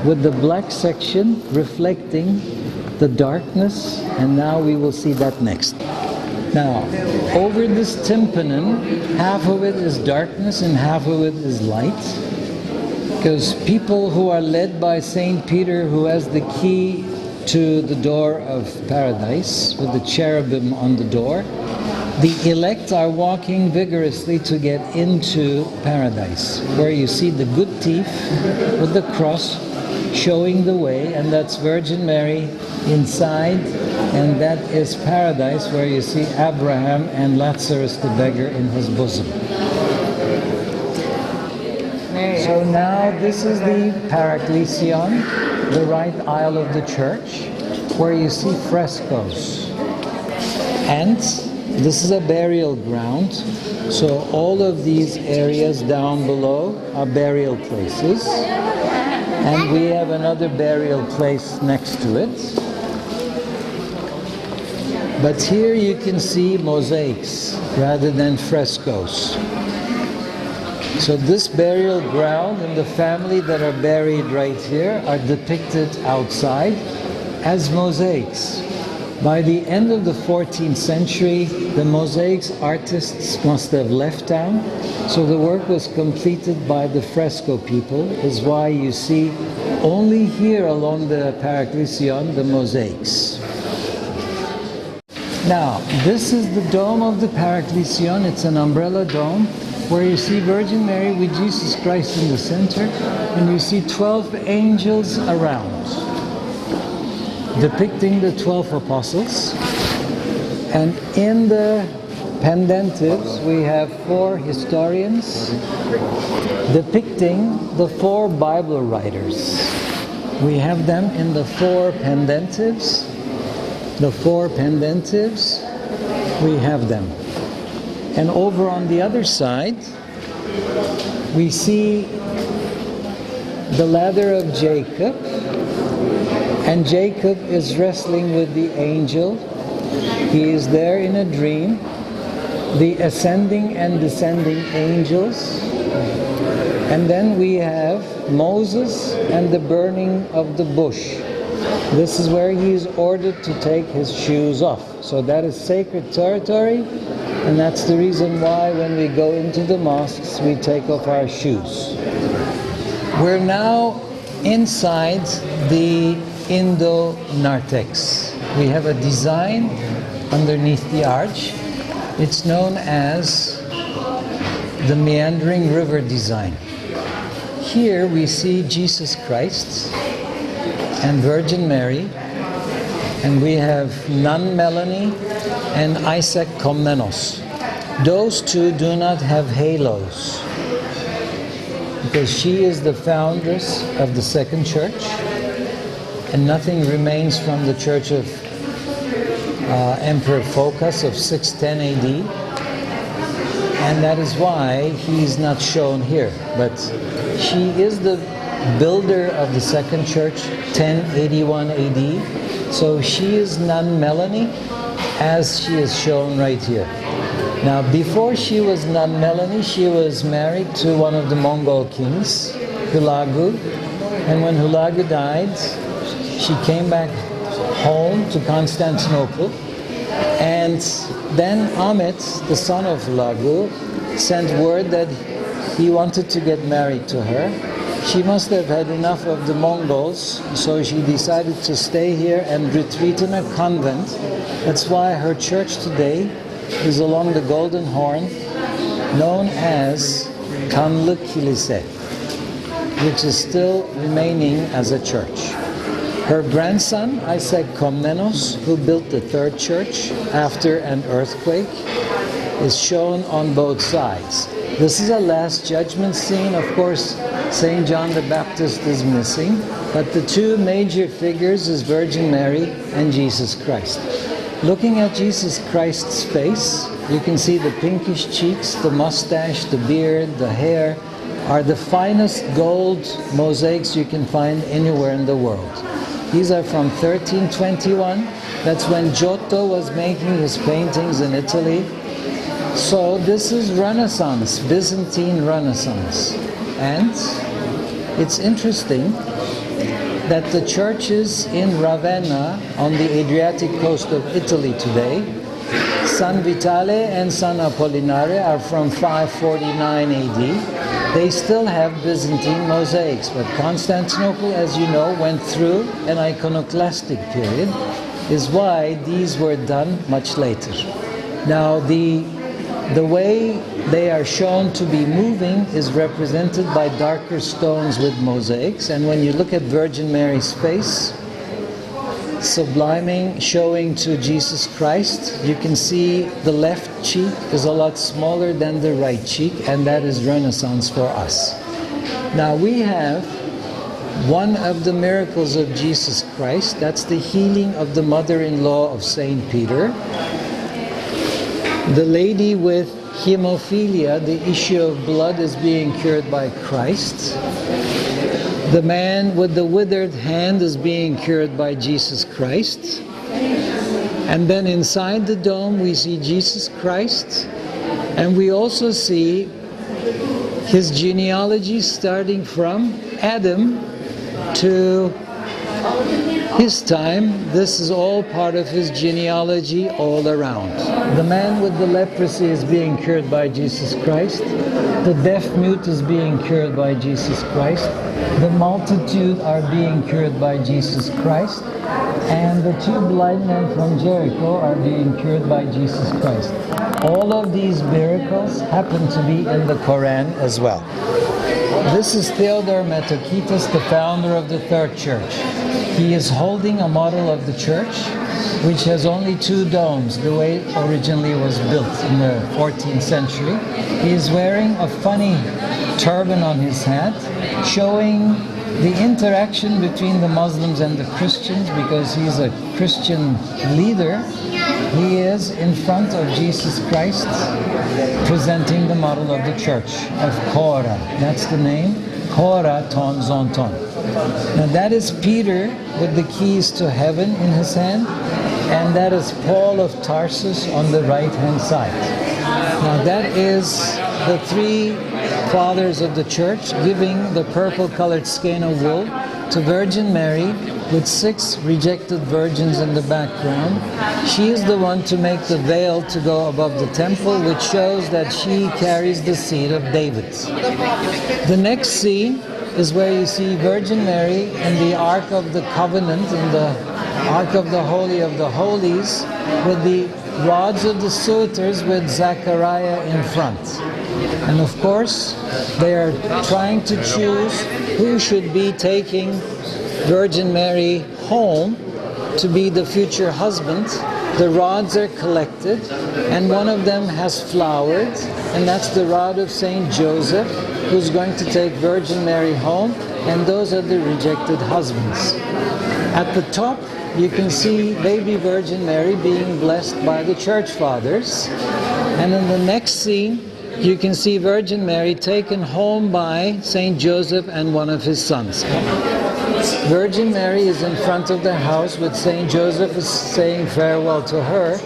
with the black section reflecting the darkness, and now we will see that next. Now, over this tympanum, half of it is darkness and half of it is light. Because people who are led by Saint Peter, who has the key to the door of paradise, with the cherubim on the door, the elect are walking vigorously to get into paradise, where you see the good thief with the cross showing the way, and that's Virgin Mary inside, and that is paradise, where you see Abraham and Lazarus the beggar in his bosom. So now this is the Paraklesion, the right aisle of the church, where you see frescoes. And this is a burial ground, so all of these areas down below are burial places. And we have another burial place next to it. But here you can see mosaics rather than frescoes. So this burial ground and the family that are buried right here are depicted outside as mosaics. By the end of the 14th century, the mosaics artists must have left town, so the work was completed by the fresco people, is why you see only here along the Paraklesion the mosaics. Now, this is the dome of the Paraklesion. It's an umbrella dome, where you see Virgin Mary with Jesus Christ in the center, and you see 12 angels around, depicting the 12 apostles. And in the pendentives, we have 4 historians depicting the 4 Bible writers. We have them in the 4 pendentives. The 4 pendentives, we have them. And over on the other side, we see the ladder of Jacob, and Jacob is wrestling with the angel. He is there in a dream, the ascending and descending angels. And then we have Moses and the burning of the bush. This is where he is ordered to take his shoes off. So that is sacred territory. And that's the reason why when we go into the mosques, we take off our shoes. We're now inside the Indo-Narthex. We have a design underneath the arch. It's known as the meandering river design. Here we see Jesus Christ and Virgin Mary, and we have Nun Melanie and Isaac Komnenos. Those two do not have halos, because she is the foundress of the second church, and nothing remains from the church of Emperor Phocas of 610 AD, and that is why he's not shown here. But she is the builder of the second church, 1081 AD, so she is Nun Melanie, as she is shown right here. Now, before she was Nun Melanie, she was married to one of the Mongol kings, Hulagu, and when Hulagu died, she came back home to Constantinople, and then Ahmet, the son of Hulagu, sent word that he wanted to get married to her. She must have had enough of the Mongols, so she decided to stay here and retreat in a convent. That's why her church today is along the Golden Horn, known as Kanlı Kilise, which is still remaining as a church. Her grandson, Isaac Komnenos, who built the third church after an earthquake, is shown on both sides. This is a Last Judgment scene. Of course, St. John the Baptist is missing, but the two major figures is Virgin Mary and Jesus Christ. Looking at Jesus Christ's face, you can see the pinkish cheeks, the mustache, the beard, the hair are the finest gold mosaics you can find anywhere in the world. These are from 1321. That's when Giotto was making his paintings in Italy. So this is Renaissance, Byzantine Renaissance. And it's interesting that the churches in Ravenna on the Adriatic coast of Italy today, San Vitale and San Apollinare, are from 549 AD. They still have Byzantine mosaics, but Constantinople, as you know, went through an iconoclastic period, is why these were done much later. Now, the way they are shown to be moving is represented by darker stones with mosaics, and when you look at Virgin Mary's face, subliming, showing to Jesus Christ, you can see the left cheek is a lot smaller than the right cheek, and that is Renaissance for us. Now we have one of the miracles of Jesus Christ, that's the healing of the mother-in-law of Saint Peter. The lady with hemophilia, the issue of blood, is being cured by Christ. The man with the withered hand is being cured by Jesus Christ. And then inside the dome we see Jesus Christ, and we also see his genealogy starting from Adam to his time. This is all part of his genealogy all around. The man with the leprosy is being cured by Jesus Christ. The deaf mute is being cured by Jesus Christ. The multitude are being cured by Jesus Christ. And the two blind men from Jericho are being cured by Jesus Christ. All of these miracles happen to be in the Quran as well. This is Theodore Metokitis, the founder of the Third Church. He is holding a model of the church which has only two domes, the way it originally was built in the 14th century. He is wearing a funny turban on his hat, showing the interaction between the Muslims and the Christians, because he's a Christian leader. He is in front of Jesus Christ, presenting the model of the church of Kora. That's the name, Kora Ton Zonton. Now that is Peter with the keys to heaven in his hand, and that is Paul of Tarsus on the right-hand side. Now that is the three fathers of the church giving the purple-colored skein of wool to Virgin Mary with 6 rejected virgins in the background. She is the one to make the veil to go above the temple, which shows that she carries the seed of David. The next scene is where you see Virgin Mary in the Ark of the Covenant, in the Ark of the Holy of the Holies, with the rods of the suitors with Zechariah in front. And of course, they are trying to choose who should be taking Virgin Mary home to be the future husband. The rods are collected, and one of them has flowered, and that's the rod of Saint Joseph, who's going to take Virgin Mary home, and those are the rejected husbands. At the top, you can see baby Virgin Mary being blessed by the church fathers, and in the next scene, you can see Virgin Mary taken home by Saint Joseph and one of his sons. Virgin Mary is in front of the house with Saint Joseph is saying farewell to her.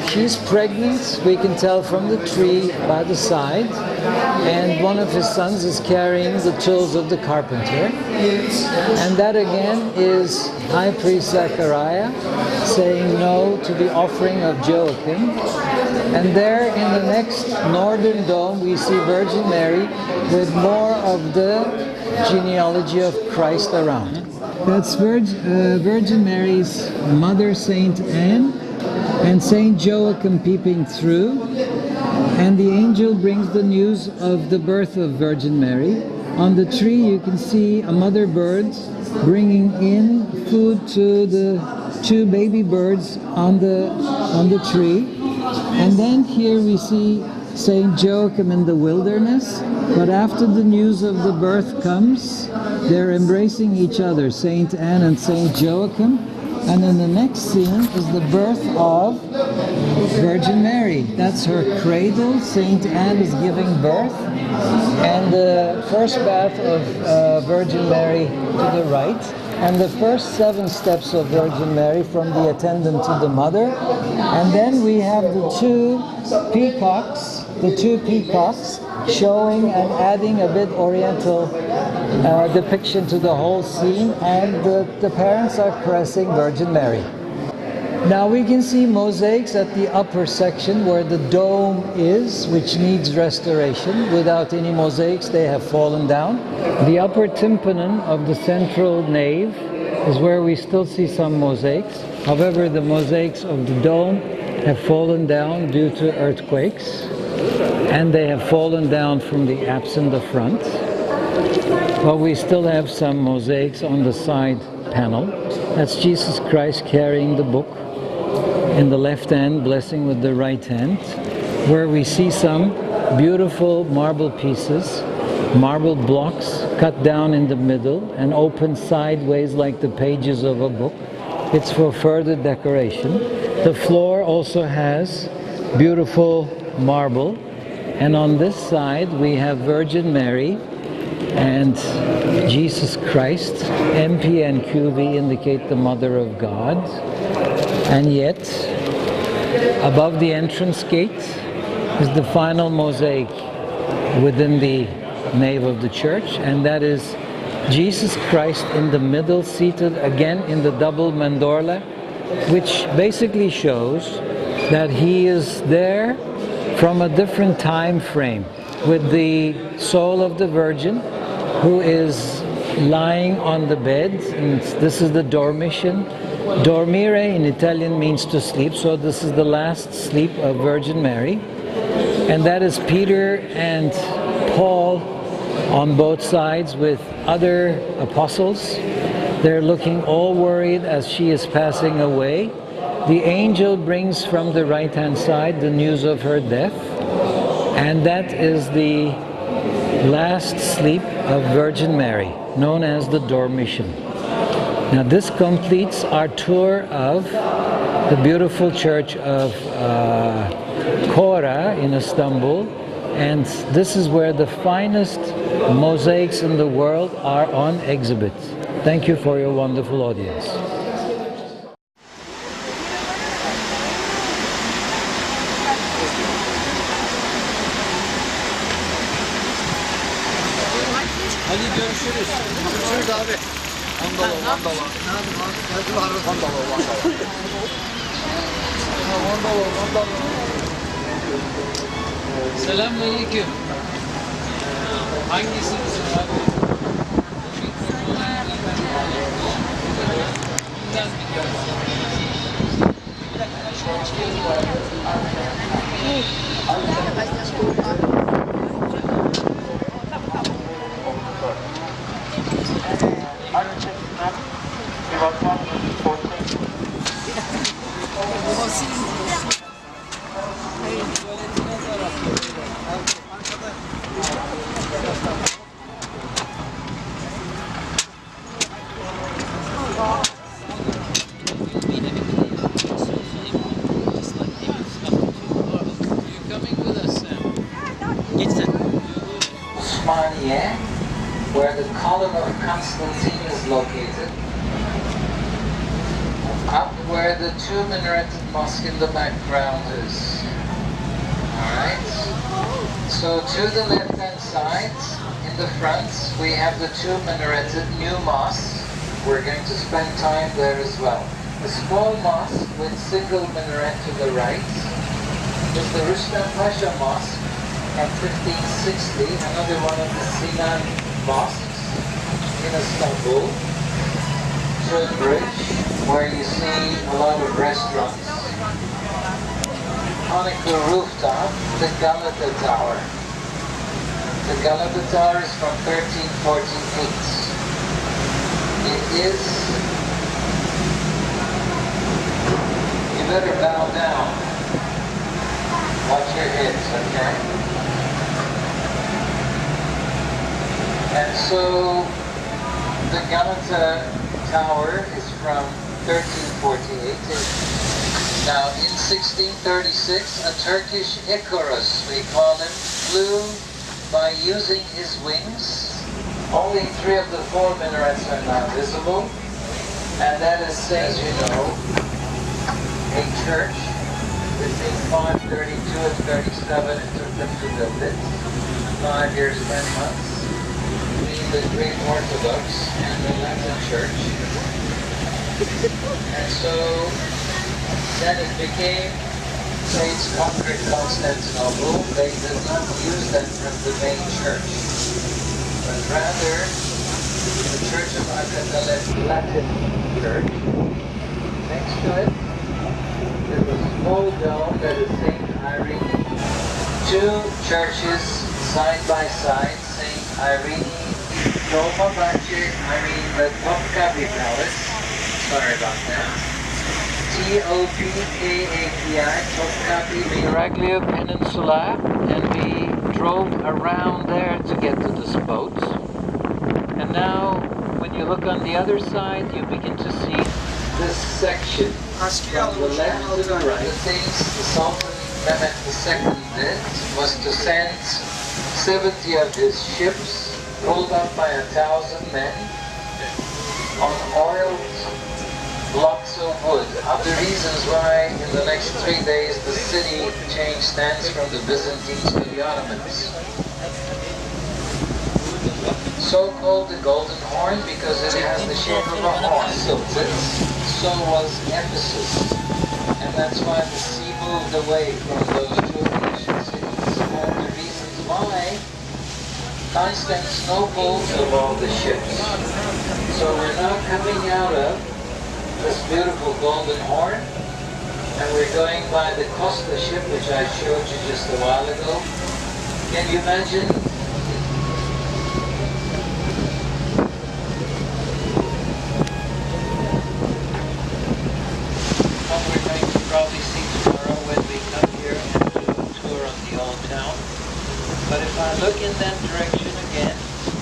She's pregnant, we can tell from the tree by the side, and one of his sons is carrying the tools of the carpenter. And that again is High Priest Zechariah saying no to the offering of Joachim. And there in the next northern dome we see Virgin Mary with more of the genealogy of Christ around. That's Virgin Mary's mother, Saint Anne, and Saint Joachim peeping through, and the angel brings the news of the birth of Virgin Mary. On the tree you can see a mother bird bringing in food to the 2 baby birds on the tree. And then here we see Saint Joachim in the wilderness, but after the news of the birth comes, they're embracing each other, Saint Anne and Saint Joachim, And then the next scene is the birth of Virgin Mary. That's her cradle. Saint Anne is giving birth. And the first bath of Virgin Mary to the right. And the first 7 steps of Virgin Mary from the attendant to the mother. And then we have the two peacocks showing and adding a bit oriental depiction to the whole scene, and the parents are caressing Virgin Mary. Now we can see mosaics at the upper section where the dome is, which needs restoration. Without any mosaics, they have fallen down. The upper tympanum of the central nave is where we still see some mosaics. However, the mosaics of the dome have fallen down due to earthquakes, and they have fallen down from the apse in the front. But we still have some mosaics on the side panel. That's Jesus Christ carrying the book in the left hand, blessing with the right hand, where we see some beautiful marble pieces, marble blocks cut down in the middle and open sideways like the pages of a book. It's for further decoration. The floor also has beautiful marble, and on this side we have Virgin Mary and Jesus Christ. MP and QV indicate the Mother of God. And yet, above the entrance gate is the final mosaic within the nave of the church, and that is Jesus Christ in the middle, seated again in the double mandorla, which basically shows that he is there from a different time frame, with the soul of the Virgin, who is lying on the bed. And this is the dormition. Dormire in Italian means to sleep, so this is the last sleep of Virgin Mary. And that is Peter and Paul on both sides with other apostles. They're looking all worried as she is passing away. The angel brings from the right-hand side the news of her death, and that is the last sleep of Virgin Mary, known as the Dormition. Now this completes our tour of the beautiful church of Kora in Istanbul, and this is where the finest mosaics in the world are on exhibit. Thank you for your wonderful audience. Hadi görüşürüz. Görüşürüz abi. Vandalo. Selamünaleyküm. Hangisiniz abi? Where the column of Constantine is located, up where the 2 minareted mosque in the background is. Alright, so to the left hand side, in the front, we have the 2 minareted new mosque. We're going to spend time there as well. The small mosque with single minaret to the right is the Rüstem Pasha Mosque from 1560, another one of the Sinan mosques in Istanbul. Turn Bridge, where you see a lot of restaurants. Conical rooftop, the Galata Tower. The Galata Tower is from 1348. It is, you better bow down. Watch your heads, okay? And so the Galata Tower is from 1348. Now in 1636, a Turkish Icarus, we call him, flew by using his wings. Only 3 of the 4 minarets are now visible, and that is, as you know, a church. Between 532 and 37, it took them to build it. 5 years, 10 months. Between the Greek Orthodox and the Latin Church. And so then it became Saints conquered Constantinople. They did not use that as the main church, but rather the Church of Aydın, Latin Church. Next to it, there's a small dome that is Saint Irene. 2 churches side by side, Saint Irene, Dolmabahce, the Topkapi Palace. Sorry about that. Topkapi, Topkapi, Miraglio Peninsula, and we drove around there to get to this boat. And now, when you look on the other side, you begin to see this section. From the left to the right, the things the Sultan Mehmet II did was to send 70 of his ships, pulled up by 1,000 men, on oiled blocks of wood. Of the reasons why in the next 3 days the city changed stance from the Byzantines to the Ottomans. So called the Golden Horn because it has the shape of a horn. So was Ephesus. And that's why the sea moved away from those 2 ancient cities. And the reasons why Constantinople took all the ships. So we're now coming out of this beautiful Golden Horn, and we're going by the Costa ship, which I showed you just a while ago. Can you imagine? What we're going to probably see tomorrow when we come here and do a tour of the old town. But if I look in that direction again,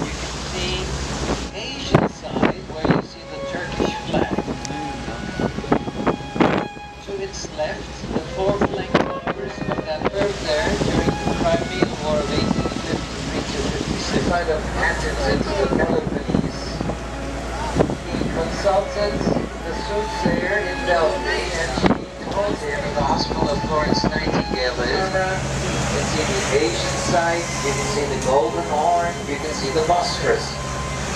you can see the Asian side where you see the Turkish flag. Its left, the 4 flank towers that were there during the Crimean War of 1853 to 56. Kind of Athens into the Peloponnese. He consulted the soothsayer in Delphi, and she told him in the Hospital of Florence Nightingale is. You can see the Asian side, you can see the Golden Horn, you can see the Bosphorus.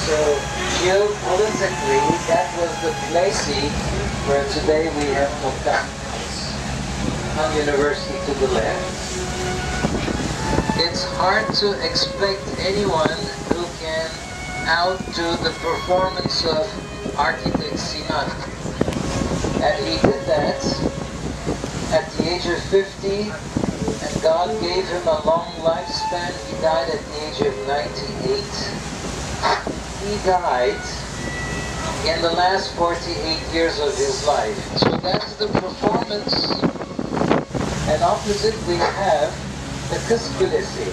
So geopolitically, that was the place where today we have Topkapi University to the left. It's hard to expect anyone who can outdo the performance of architect Sinan. And he did that at the age of 50, and God gave him a long lifespan. He died at the age of 98. He died in the last 48 years of his life. So that's the performance. And opposite we have the Kız Kulesi.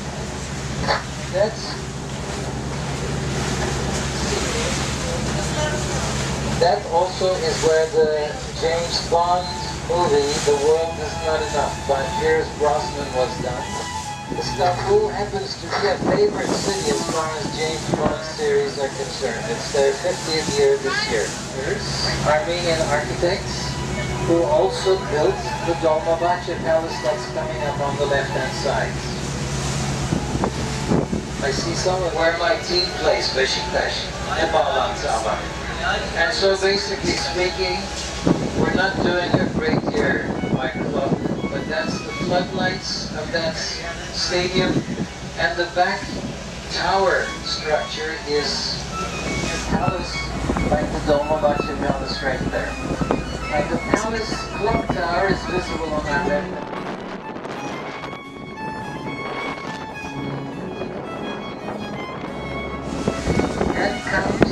That also is where the James Bond movie, The World Is Not Enough, by Pierce Brosnan was done. Istanbul happens to be a favorite city as far as James Bond series are concerned. It's their 50th year this year. There's Armenian architects who also built the Dolmabahce Palace that's coming up on the left-hand side. I see someone where my team plays, Beşiktaş. And so basically speaking, we're not doing a great year by club, but that's the floodlights of that stadium, and the back tower structure is a palace like the Dolmabahce Palace right there. And the palace clock tower is visible on our left. Then comes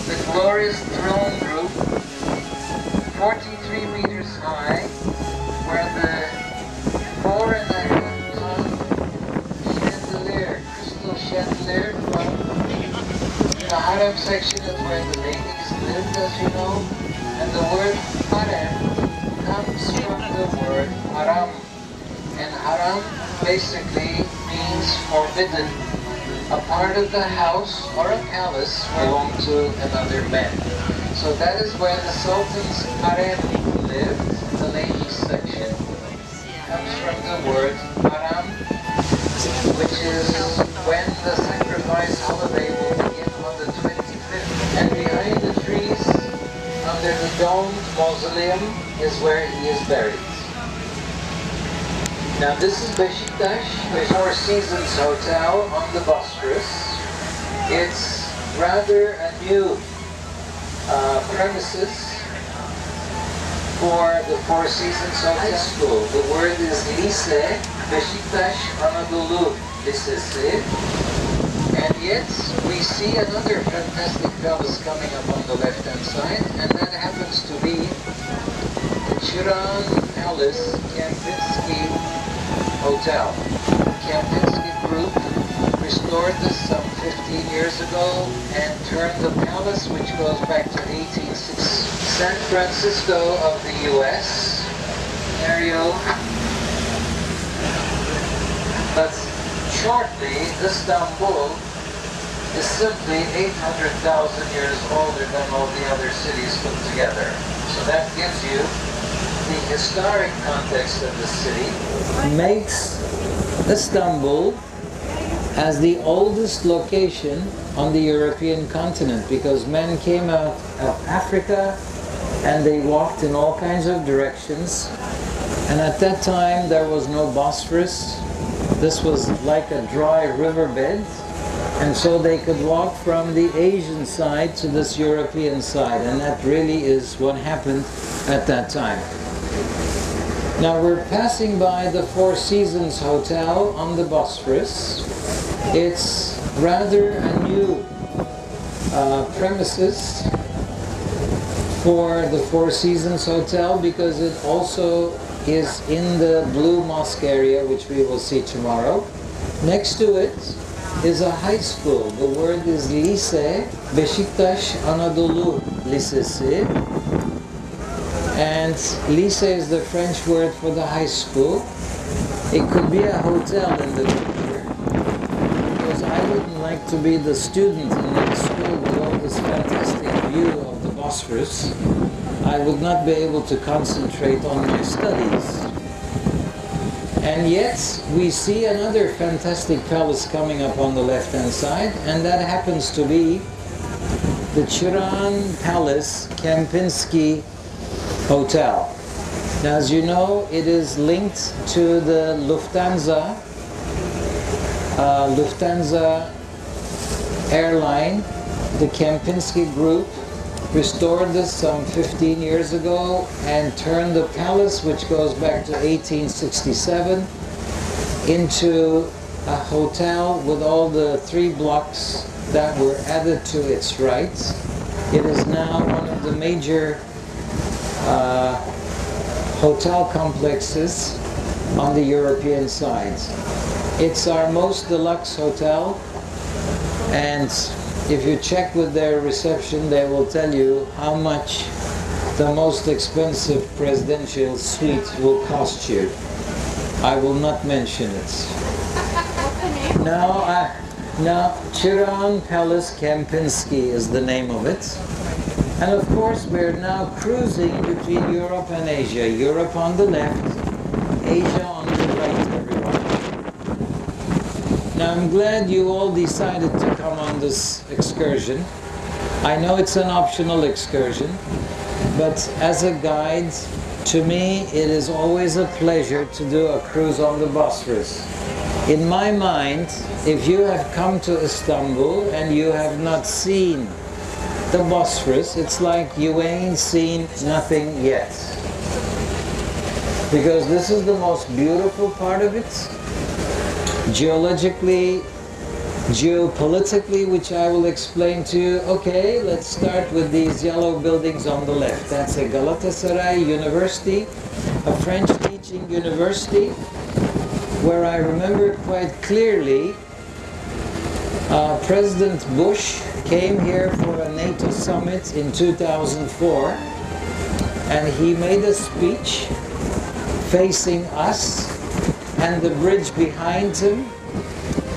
the glorious throne room, 43 meters high, where the 4.5-ton chandelier, crystal chandelier from the harem section is where the ladies lived, as you know. And the word harem comes from the word haram. And haram basically means forbidden. A part of the house or a palace belonged to another man. So that is where the Sultan's harem lived, the ladies section. Comes from the word haram, which is when the sacrifice holiday will begin on the 25th. And behind the trees, under the domed mausoleum, is where he is buried. Now this is Beşiktaş, the Four Seasons Hotel on the Bosphorus. It's rather a new premises for the Four Seasons Hotel School. The word is lise, Beşiktaş Anadolu Lisesi. And yet we see another fantastic palace coming up on the left-hand side, and that happens to be the Chiran Palace Kempinski Hotel. Kempinski Group restored this some 15 years ago and turned the palace, which goes back to 1860. San Francisco of the U.S. Mario. But shortly, Istanbul is simply 800,000 years older than all the other cities put together. So that gives you the historic context of the city. Makes Istanbul as the oldest location on the European continent, because men came out of Africa and they walked in all kinds of directions. And at that time there was no Bosphorus. This was like a dry riverbed. And so they could walk from the Asian side to this European side. And that really is what happened at that time. Now we're passing by the Four Seasons Hotel on the Bosphorus. It's rather a new premises for the Four Seasons Hotel, because it also is in the Blue Mosque area, which we will see tomorrow. Next to it is a high school. The word is lise, Beşiktaş Anadolu Lisesi. And lise is the French word for the high school. It could be a hotel in the future, because I wouldn't like to be the student in that school with all this fantastic view of the Bosphorus. I would not be able to concentrate on my studies. And yet, we see another fantastic palace coming up on the left-hand side, and that happens to be the Chiran Palace Kempinski Hotel. Now, as you know, it is linked to the Lufthansa airline. The Kempinski Group restored this some 15 years ago and turned the palace, which goes back to 1867, into a hotel with all the 3 blocks that were added to its right. It is now one of the major hotel complexes on the European side. It's our most deluxe hotel, and if you check with their reception, they will tell you how much the most expensive presidential suite will cost you. I will not mention it. Now, Chiran Palace Kempinski is the name of it. And of course, we're now cruising between Europe and Asia. Europe on the left, Asia on the right, everyone. Now, I'm glad you all decided to come on this excursion. I know it's an optional excursion, but as a guide, to me, it is always a pleasure to do a cruise on the Bosphorus. In my mind, if you have come to Istanbul and you have not seen the Bosphorus, it's like you ain't seen nothing yet. Because this is the most beautiful part of it. Geologically, geopolitically, which I will explain to you. Okay, let's start with these yellow buildings on the left. That's a Galatasaray University, a French teaching university, where I remember quite clearly President Bush came here for a NATO summit in 2004, and he made a speech facing us and the bridge behind him,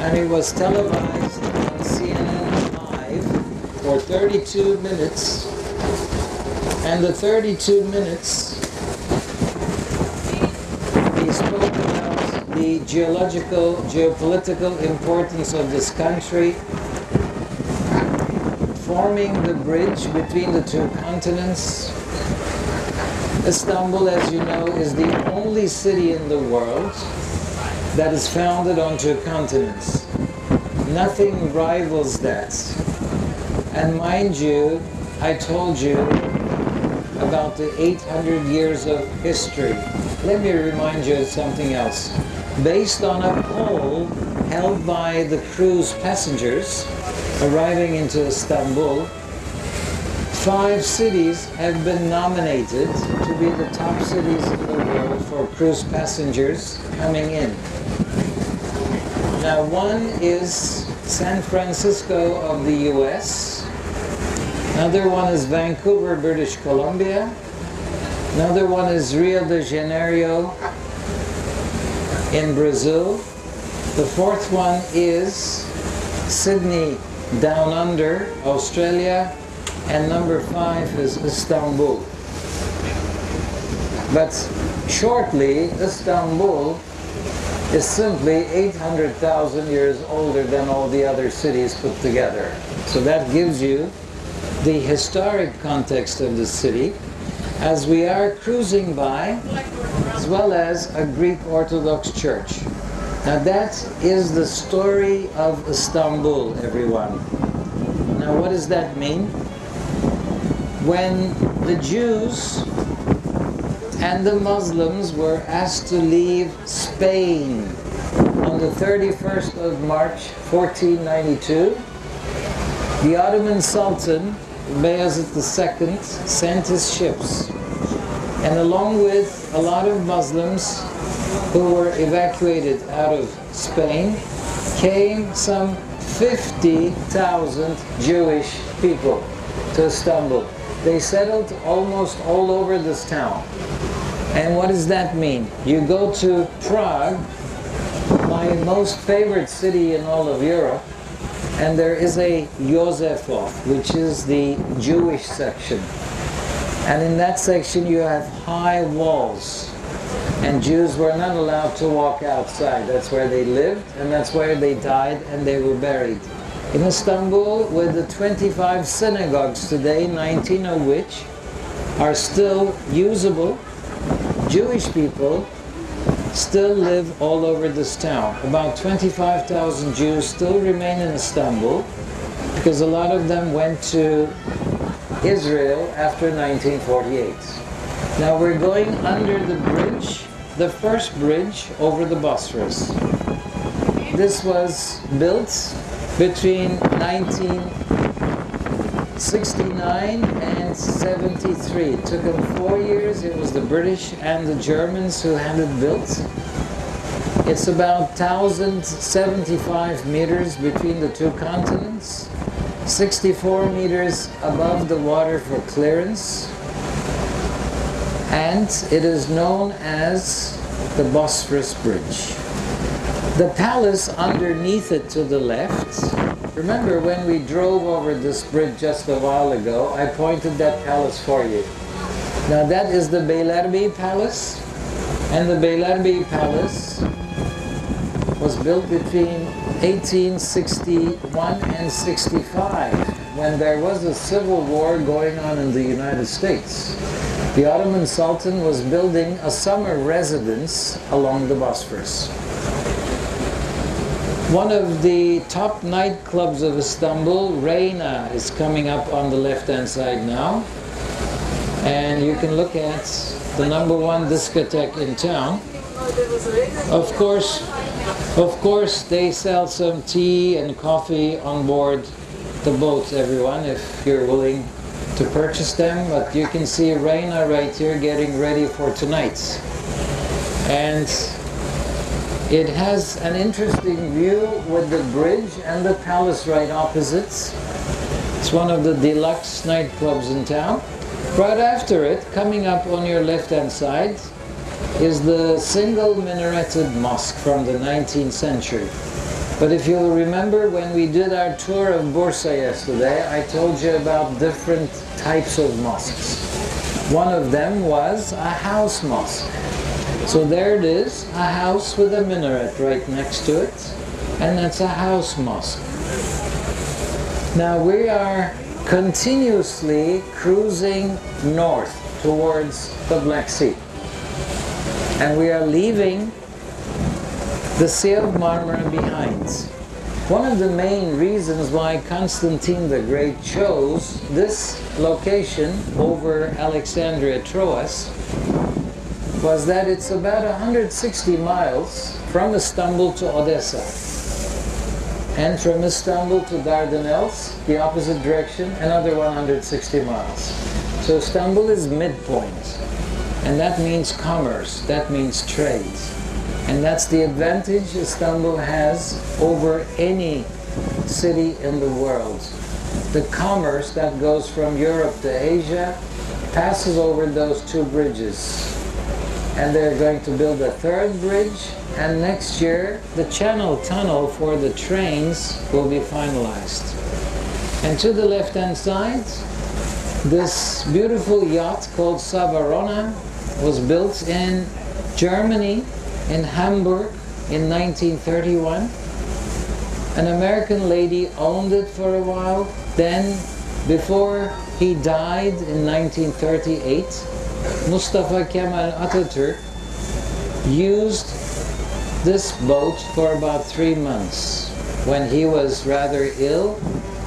and it was televised on CNN Live for 32 minutes, and the 32 minutes he spoke about the geopolitical importance of this country, forming the bridge between the two continents. Istanbul, as you know, is the only city in the world that is founded on two continents. Nothing rivals that. And mind you, I told you about the 800 years of history. Let me remind you of something else. Based on a poll held by the cruise passengers arriving into Istanbul, 5 cities have been nominated to be the top cities in the world for cruise passengers coming in. Now, one is San Francisco of the US, another one is Vancouver, British Columbia, another one is Rio de Janeiro in Brazil, the 4th one is Sydney Down Under, Australia, and number 5 is Istanbul. But shortly, Istanbul is simply 800,000 years older than all the other cities put together. So that gives you the historic context of the city, as we are cruising by, as well as a Greek Orthodox church. Now that is the story of Istanbul, everyone. Now what does that mean? When the Jews and the Muslims were asked to leave Spain on the 31st of March 1492, the Ottoman Sultan, Bayezid II, sent his ships. And along with a lot of Muslims who were evacuated out of Spain, came some 50,000 Jewish people to Istanbul. They settled almost all over this town. And what does that mean? You go to Prague, my most favorite city in all of Europe, and there is a Josefov, which is the Jewish section. And in that section you have high walls, and Jews were not allowed to walk outside. That's where they lived, and that's where they died, and they were buried. In Istanbul, with the 25 synagogues today, 19 of which are still usable, Jewish people still live all over this town. About 25,000 Jews still remain in Istanbul, because a lot of them went to Israel after 1948. Now we're going under the bridge, the first bridge over the Bosphorus. This was built between 1969 and 73. It took them 4 years. It was the British and the Germans who had it built. It's about 1,075 meters between the two continents, 64 meters above the water for clearance, and it is known as the Bosphorus Bridge. The palace underneath it to the left, remember when we drove over this bridge just a while ago, I pointed that palace for you. Now that is the Beylerbeyi Palace, and the Beylerbeyi Palace was built between 1861 and 65, when there was a civil war going on in the United States. The Ottoman Sultan was building a summer residence along the Bosphorus. One of the top nightclubs of Istanbul, Reyna, is coming up on the left-hand side now. And you can look at the #1 discotheque in town. Of course, they sell some tea and coffee on board the boats, everyone, if you're willing to purchase them. But you can see Reyna right here getting ready for tonight. And it has an interesting view with the bridge and the palace right opposite. It's one of the deluxe nightclubs in town. Right after it, coming up on your left-hand side, is the single minareted mosque from the 19th century. But if you'll remember, when we did our tour of Bursa yesterday, I told you about different types of mosques. One of them was a house mosque. So there it is, a house with a minaret right next to it, and that's a house mosque. Now we are continuously cruising north towards the Black Sea. And we are leaving the Sea of Marmara behind. One of the main reasons why Constantine the Great chose this location over Alexandria Troas was that it's about 160 miles from Istanbul to Odessa, and from Istanbul to Dardanelles, the opposite direction, another 160 miles. So Istanbul is midpoint, and that means commerce, that means trade. And that's the advantage Istanbul has over any city in the world. The commerce that goes from Europe to Asia passes over those two bridges. And they're going to build a third bridge, and next year the Channel Tunnel for the trains will be finalized. And to the left-hand side, this beautiful yacht called Savarona was built in Germany, in Hamburg, in 1931. An American lady owned it for a while. Then, before he died in 1938, Mustafa Kemal Atatürk used this boat for about 3 months when he was rather ill,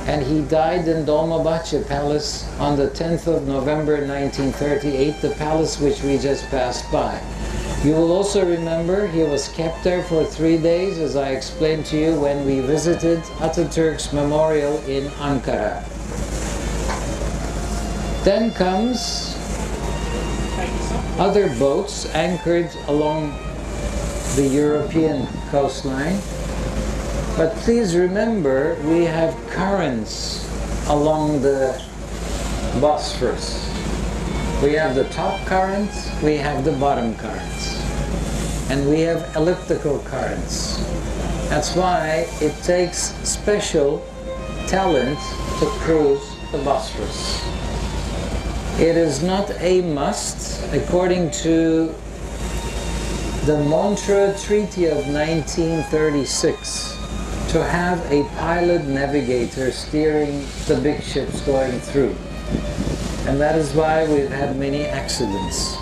and he died in Dolmabahce Palace on the 10th of November 1938, the palace which we just passed by. You will also remember he was kept there for 3 days, as I explained to you when we visited Atatürk's memorial in Ankara. Then comes other boats anchored along the European coastline. But please remember, we have currents along the Bosphorus. We have the top currents, we have the bottom currents, and we have elliptical currents. That's why it takes special talent to cruise the Bosphorus. It is not a must, according to the Montreux Treaty of 1936, to have a pilot navigator steering the big ships going through. And that is why we've had many accidents.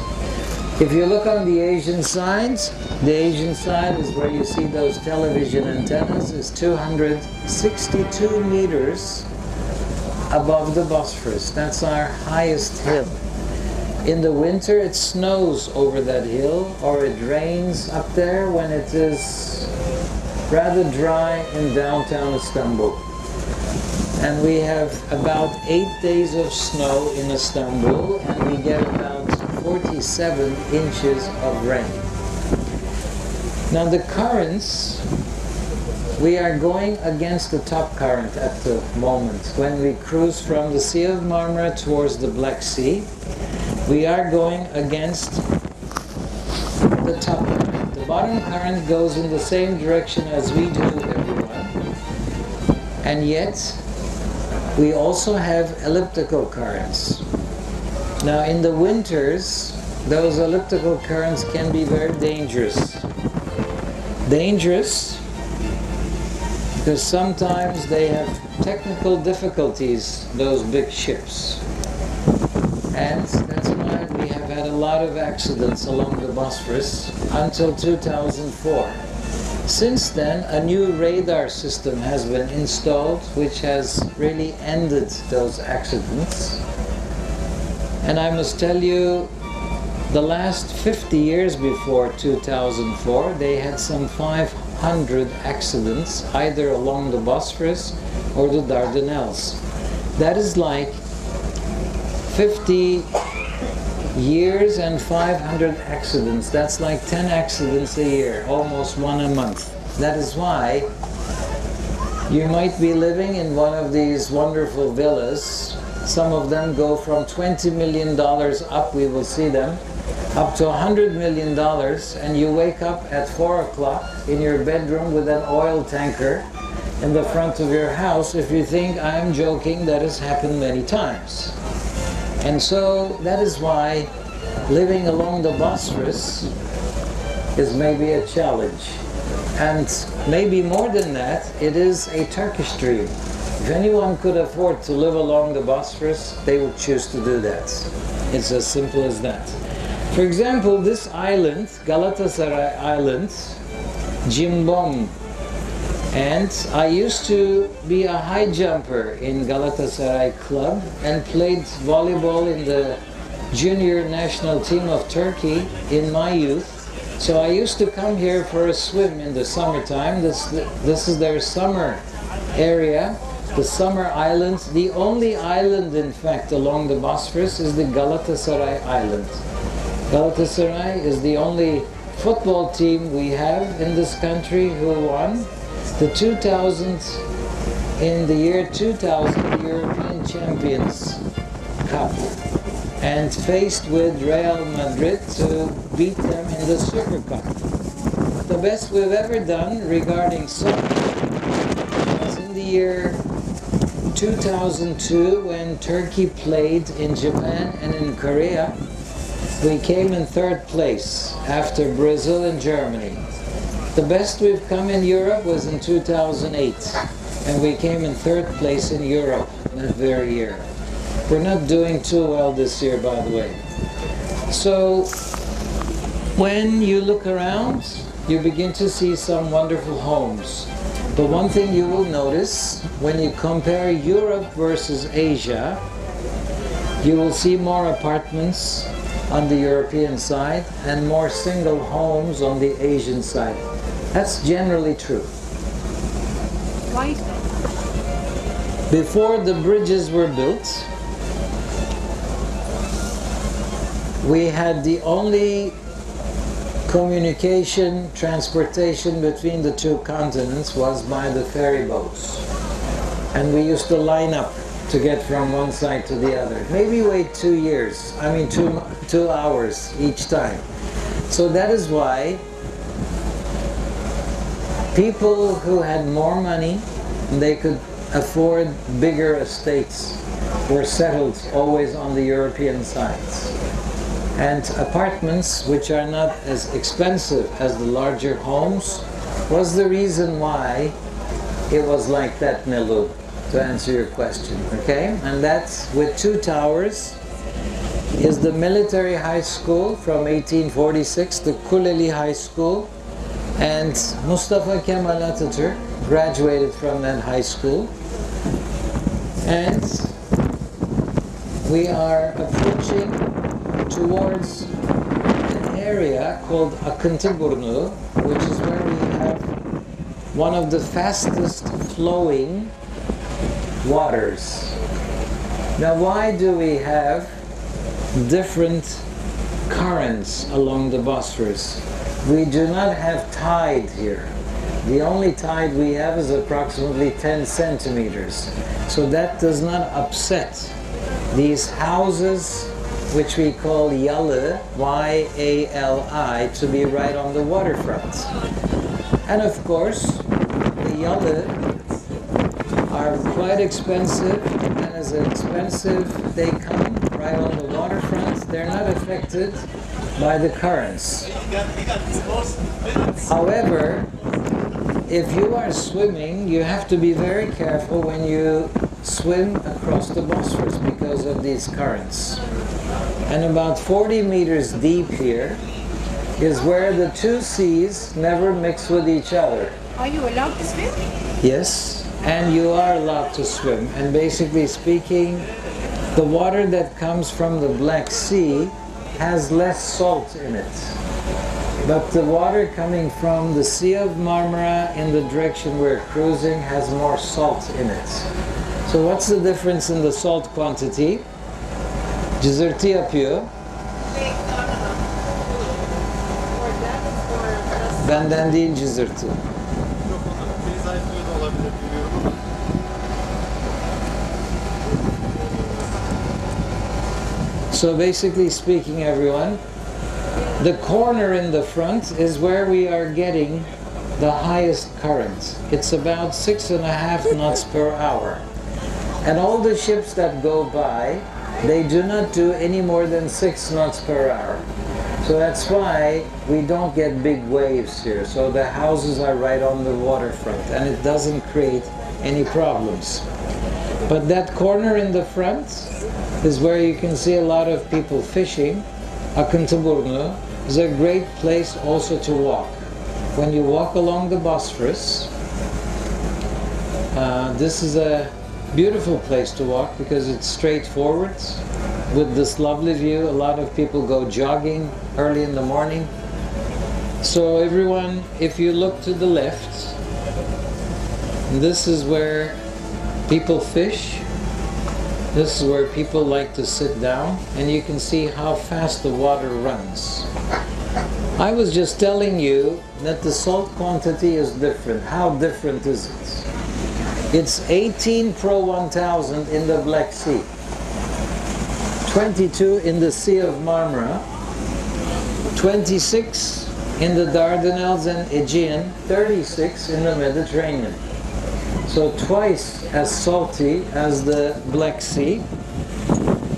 If you look on the Asian side, the Asian side is where you see those television antennas, is 262 meters above the Bosphorus. That's our highest hill. In the winter it snows over that hill, or it rains up there when it is rather dry in downtown Istanbul. And we have about 8 days of snow in Istanbul, and we get about 47 inches of rain. Now the currents, we are going against the top current at the moment. When we cruise from the Sea of Marmara towards the Black Sea, we are going against the top current. The bottom current goes in the same direction as we do, everyone. And yet, we also have elliptical currents. Now in the winters, those elliptical currents can be very dangerous. Dangerous because sometimes they have technical difficulties, those big ships. And that's why we have had a lot of accidents along the Bosphorus until 2004. Since then, a new radar system has been installed, which has really ended those accidents. And I must tell you, the last 50 years before 2004, they had some 500 accidents, either along the Bosphorus or the Dardanelles. That is like 50 years and 500 accidents. That's like 10 accidents a year, almost one a month. That is why you might be living in one of these wonderful villas Some of them go from $20 million up, we will see them, up to $100 million, and you wake up at 4 o'clock in your bedroom with an oil tanker in the front of your house. If you think I'm joking, that has happened many times. And so that is why living along the Bosphorus is maybe a challenge. And maybe more than that, it is a Turkish dream. If anyone could afford to live along the Bosphorus, they would choose to do that. It's as simple as that. For example, this island, Galatasaray Island, Cimbom, and I used to be a high jumper in Galatasaray club and played volleyball in the junior national team of Turkey in my youth. So I used to come here for a swim in the summertime. This is their summer area, the summer island. The only island, in fact, along the Bosphorus is the Galatasaray Island. Galatasaray is the only football team we have in this country who won the 2000, in the year 2000, European Champions Cup, and faced with Real Madrid to beat them in the Super Cup. The best we've ever done regarding soccer was in the year 2002 when Turkey played in Japan and in Korea. We came in 3rd place after Brazil and Germany. The best we've come in Europe was in 2008, and we came in 3rd place in Europe that very year. We're not doing too well this year, by the way. So when you look around, you begin to see some wonderful homes. But one thing you will notice, when you compare Europe versus Asia, you will see more apartments on the European side and more single homes on the Asian side. That's generally true. Why is that? Before the bridges were built, we had the only communication, transportation between the two continents was by the ferry boats. And we used to line up to get from one side to the other. Maybe wait 2 years, two hours each time. So that is why people who had more money, they could afford bigger estates, were settled always on the European sides. And apartments, which are not as expensive as the larger homes, was the reason why it was like that, Nelu, to answer your question, okay? And that's with 2 towers, is the military high school from 1846, the Kuleli High School, and Mustafa Kemal Atatürk graduated from that high school. And we are approaching towards an area called Akıntıburnu, which is where we have one of the fastest flowing waters. Now, why do we have different currents along the Bosphorus? We do not have tide here. The only tide we have is approximately 10 centimeters. So that does not upset these houses, which we call yalı, Y-A-L-I, to be right on the waterfront. And of course, the yalı are quite expensive, and as expensive they come right on the waterfront. They're not affected by the currents. However, if you are swimming, you have to be very careful when you swim across the Bosphorus because of these currents. And about 40 meters deep here is where the two seas never mix with each other. Are you allowed to swim? Yes, and you are allowed to swim. And basically speaking, the water that comes from the Black Sea has less salt in it. But the water coming from the Sea of Marmara in the direction we're cruising has more salt in it. So what's the difference in the salt quantity? Cızırtı yapıyor. Benden değil cızırtı. So basically speaking, everyone, the corner in the front is where we are getting the highest current. It's about 6.5 knots per hour. And all the ships that go by, they do not do any more than 6 knots per hour. So that's why we don't get big waves here. So the houses are right on the waterfront and it doesn't create any problems. But that corner in the front is where you can see a lot of people fishing. Akıntıburnu is a great place also to walk. When you walk along the Bosphorus, this is a beautiful place to walk because it's straightforward with this lovely view. A lot of people go jogging early in the morning. So everyone, if you look to the left, this is where people fish. This is where people like to sit down, and you can see how fast the water runs. I was just telling you that the salt quantity is different. How different is it? It's 18 pro 1000 in the Black Sea, 22 in the Sea of Marmara, 26 in the Dardanelles and Aegean, 36 in the Mediterranean. So twice as salty as the Black Sea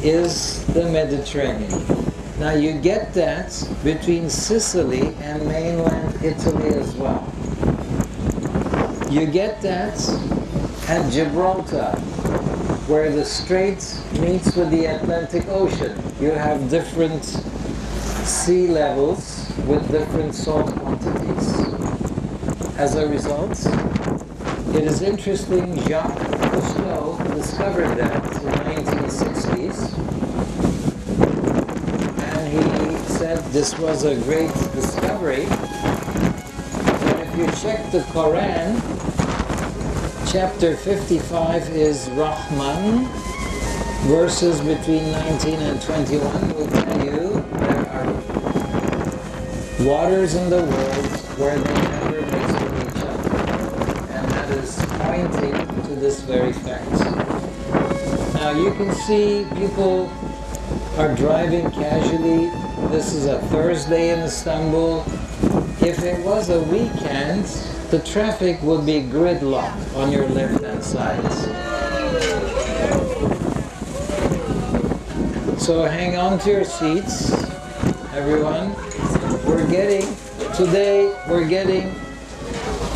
is the Mediterranean. Now you get that between Sicily and mainland Italy as well. You get that at Gibraltar, where the strait meets with the Atlantic Ocean. You have different sea levels with different salt quantities. As a result, it is interesting, Jacques Cousteau discovered that in the 1960s. He said this was a great discovery. But if you check the Quran, chapter 55 is Rahman, verses between 19 and 21 will tell you there are waters in the world where they never mix with each other. And that is pointing to this very fact. Now you can see people are driving casually. This is a Thursday in Istanbul. If it was a weekend, the traffic would be gridlocked on your left-hand side. So hang on to your seats, everyone.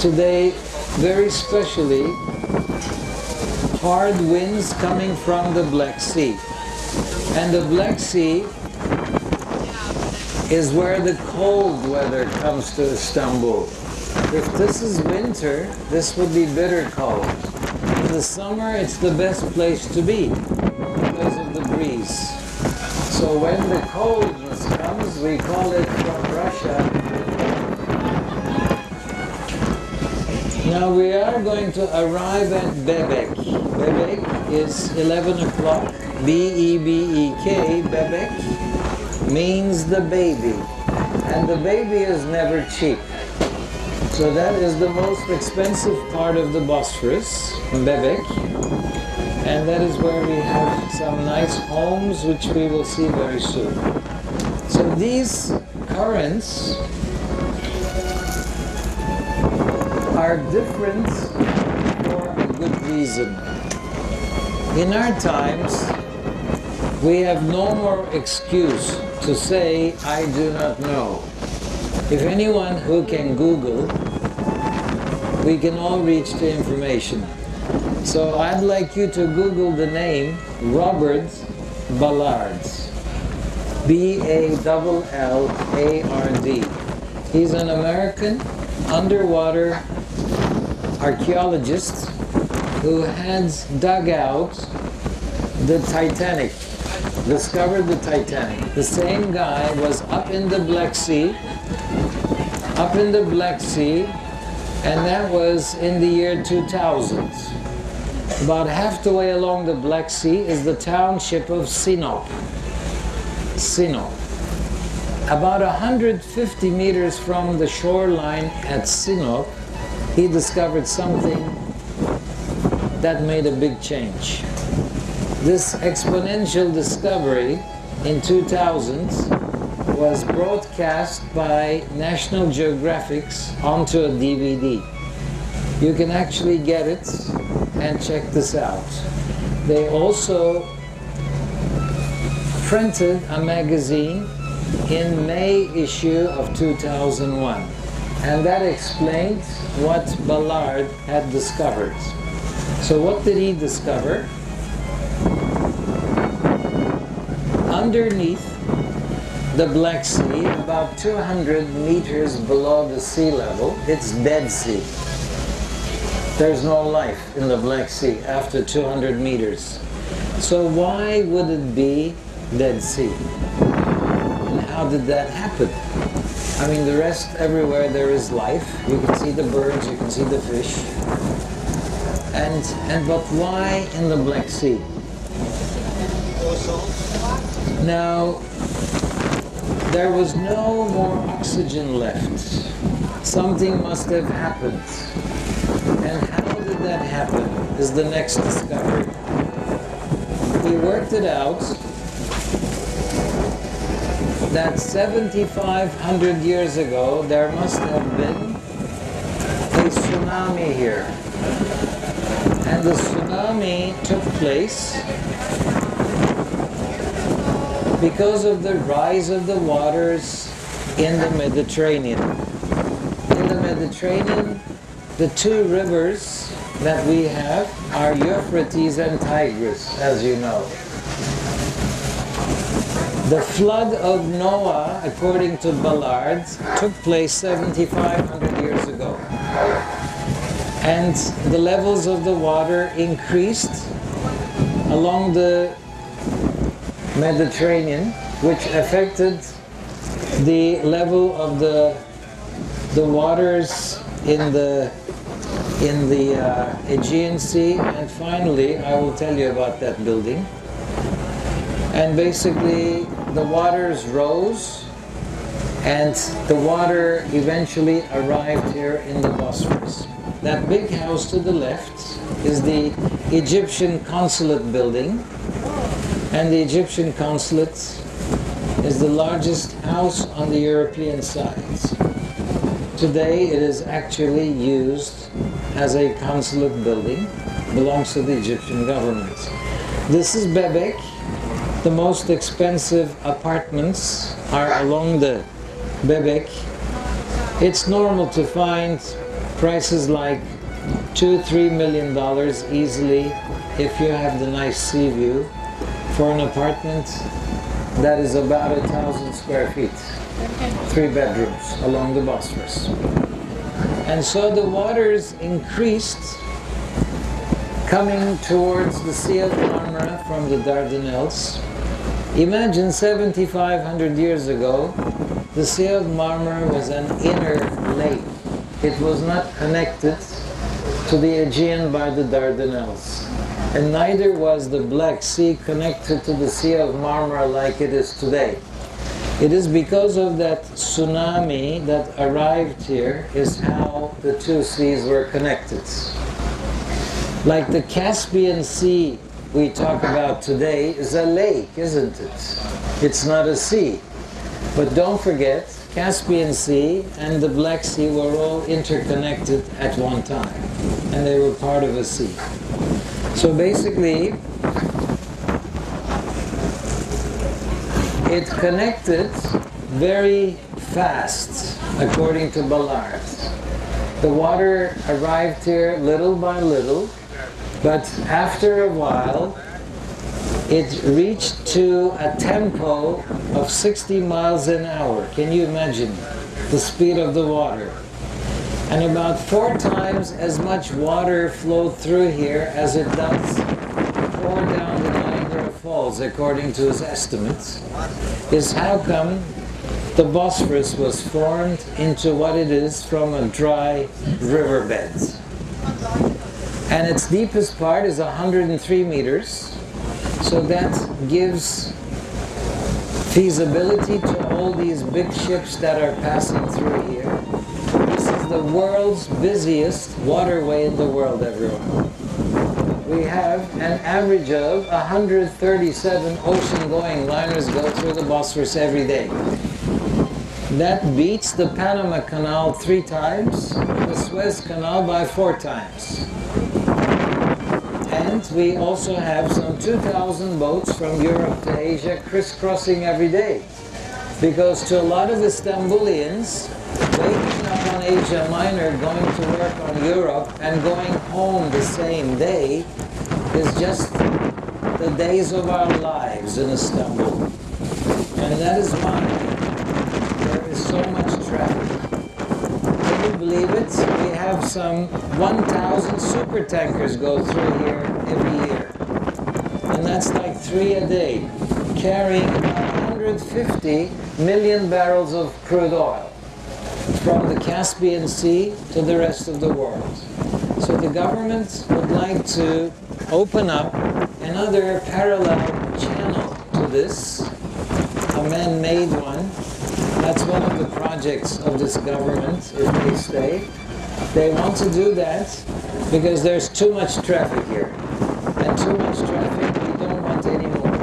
Today, very specially, hard winds coming from the Black Sea. And the Black Sea is where the cold weather comes to Istanbul. If this is winter, this would be bitter cold. In the summer, it's the best place to be because of the breeze. So when the coldness comes, we call it from Russia. Now we are going to arrive at Bebek. Bebek is 11 o'clock. B-E-B-E-K, Bebek, means the baby. And the baby is never cheap. So that is the most expensive part of the Bosphorus, Bebek. And that is where we have some nice homes, which we will see very soon. So these currents are different for a good reason. In our times, we have no more excuse to say, I do not know. If anyone who can Google, we can all reach the information. So I'd like you to Google the name Robert Ballard. B-A-L-L-A-R-D. He's an American underwater archaeologist who had dug out the Titanic, discovered the Titanic. The same guy was up in the Black Sea, and that was in the year 2000. About half the way along the Black Sea is the township of Sinop. About 150 meters from the shoreline at Sinop, he discovered something that made a big change. This exponential discovery in 2000 was broadcast by National Geographic onto a DVD. You can actually get it and check this out. They also printed a magazine in May issue of 2001, and that explained what Ballard had discovered. So what did he discover? Underneath the Black Sea, about 200 meters below the sea level, it's Dead Sea. There's no life in the Black Sea after 200 meters. So why would it be Dead Sea? And how did that happen? I mean, the rest, everywhere there is life. You can see the birds, you can see the fish. But why in the Black Sea? Now, there was no more oxygen left. Something must have happened. And how did that happen is the next discovery. We worked it out that 7,500 years ago there must have been a tsunami here. And the tsunami took place because of the rise of the waters in the Mediterranean. In the Mediterranean, the two rivers that we have are Euphrates and Tigris, as you know. The flood of Noah, according to Ballard, took place 7,500 years ago. And the levels of the water increased along the Mediterranean, which affected the level of the waters in the Aegean Sea, and finally I will tell you about that building. And basically the waters rose and the water eventually arrived here in the Bosphorus. That big house to the left is the Egyptian consulate building, and the Egyptian consulate is the largest house on the European side. Today it is actually used as a consulate building, belongs to the Egyptian government. This is Bebek. The most expensive apartments are along the Bebek. It's normal to find prices like $2-3 million easily if you have the nice sea view for an apartment that is about 1,000 square feet, 3 bedrooms along the Bosphorus. And so the waters increased coming towards the Sea of Marmara from the Dardanelles. Imagine 7,500 years ago, the Sea of Marmara was an inner lake. It was not connected to the Aegean by the Dardanelles. And neither was the Black Sea connected to the Sea of Marmara like it is today. It is because of that tsunami that arrived here is how the two seas were connected. Like the Caspian Sea we talk about today is a lake, isn't it? It's not a sea. But don't forget, Caspian Sea and the Black Sea were all interconnected at one time, and they were part of a sea. So basically, it connected very fast, according to Ballard. The water arrived here little by little, but after a while, it reached to a tempo of 60 miles an hour. Can you imagine the speed of the water? And about 4 times as much water flowed through here as it does pour down the Niagara Falls, according to his estimates, is how come the Bosphorus was formed into what it is from a dry riverbed. And its deepest part is 103 meters, so that gives feasibility to all these big ships that are passing through here. This is the world's busiest waterway in the world, everyone. we have an average of 137 ocean-going liners go through the Bosphorus every day. That beats the Panama Canal 3 times, the Suez Canal by 4 times. And we also have some 2,000 boats from Europe to Asia crisscrossing every day. Because to a lot of Istanbulians, waking up on Asia Minor, going to work on Europe, and going home the same day is just the days of our lives in Istanbul. And that is why there is so much traffic. Can you believe it? We have some 1,000 super tankers go through here every year. And that's like 3 a day, carrying about 150 million barrels of crude oil from the Caspian Sea to the rest of the world. So the government would like to open up another parallel channel to this, a man-made one. That's one of the projects of this government, if they stay. They want to do that because there's too much traffic here. And too much traffic we don't want anymore.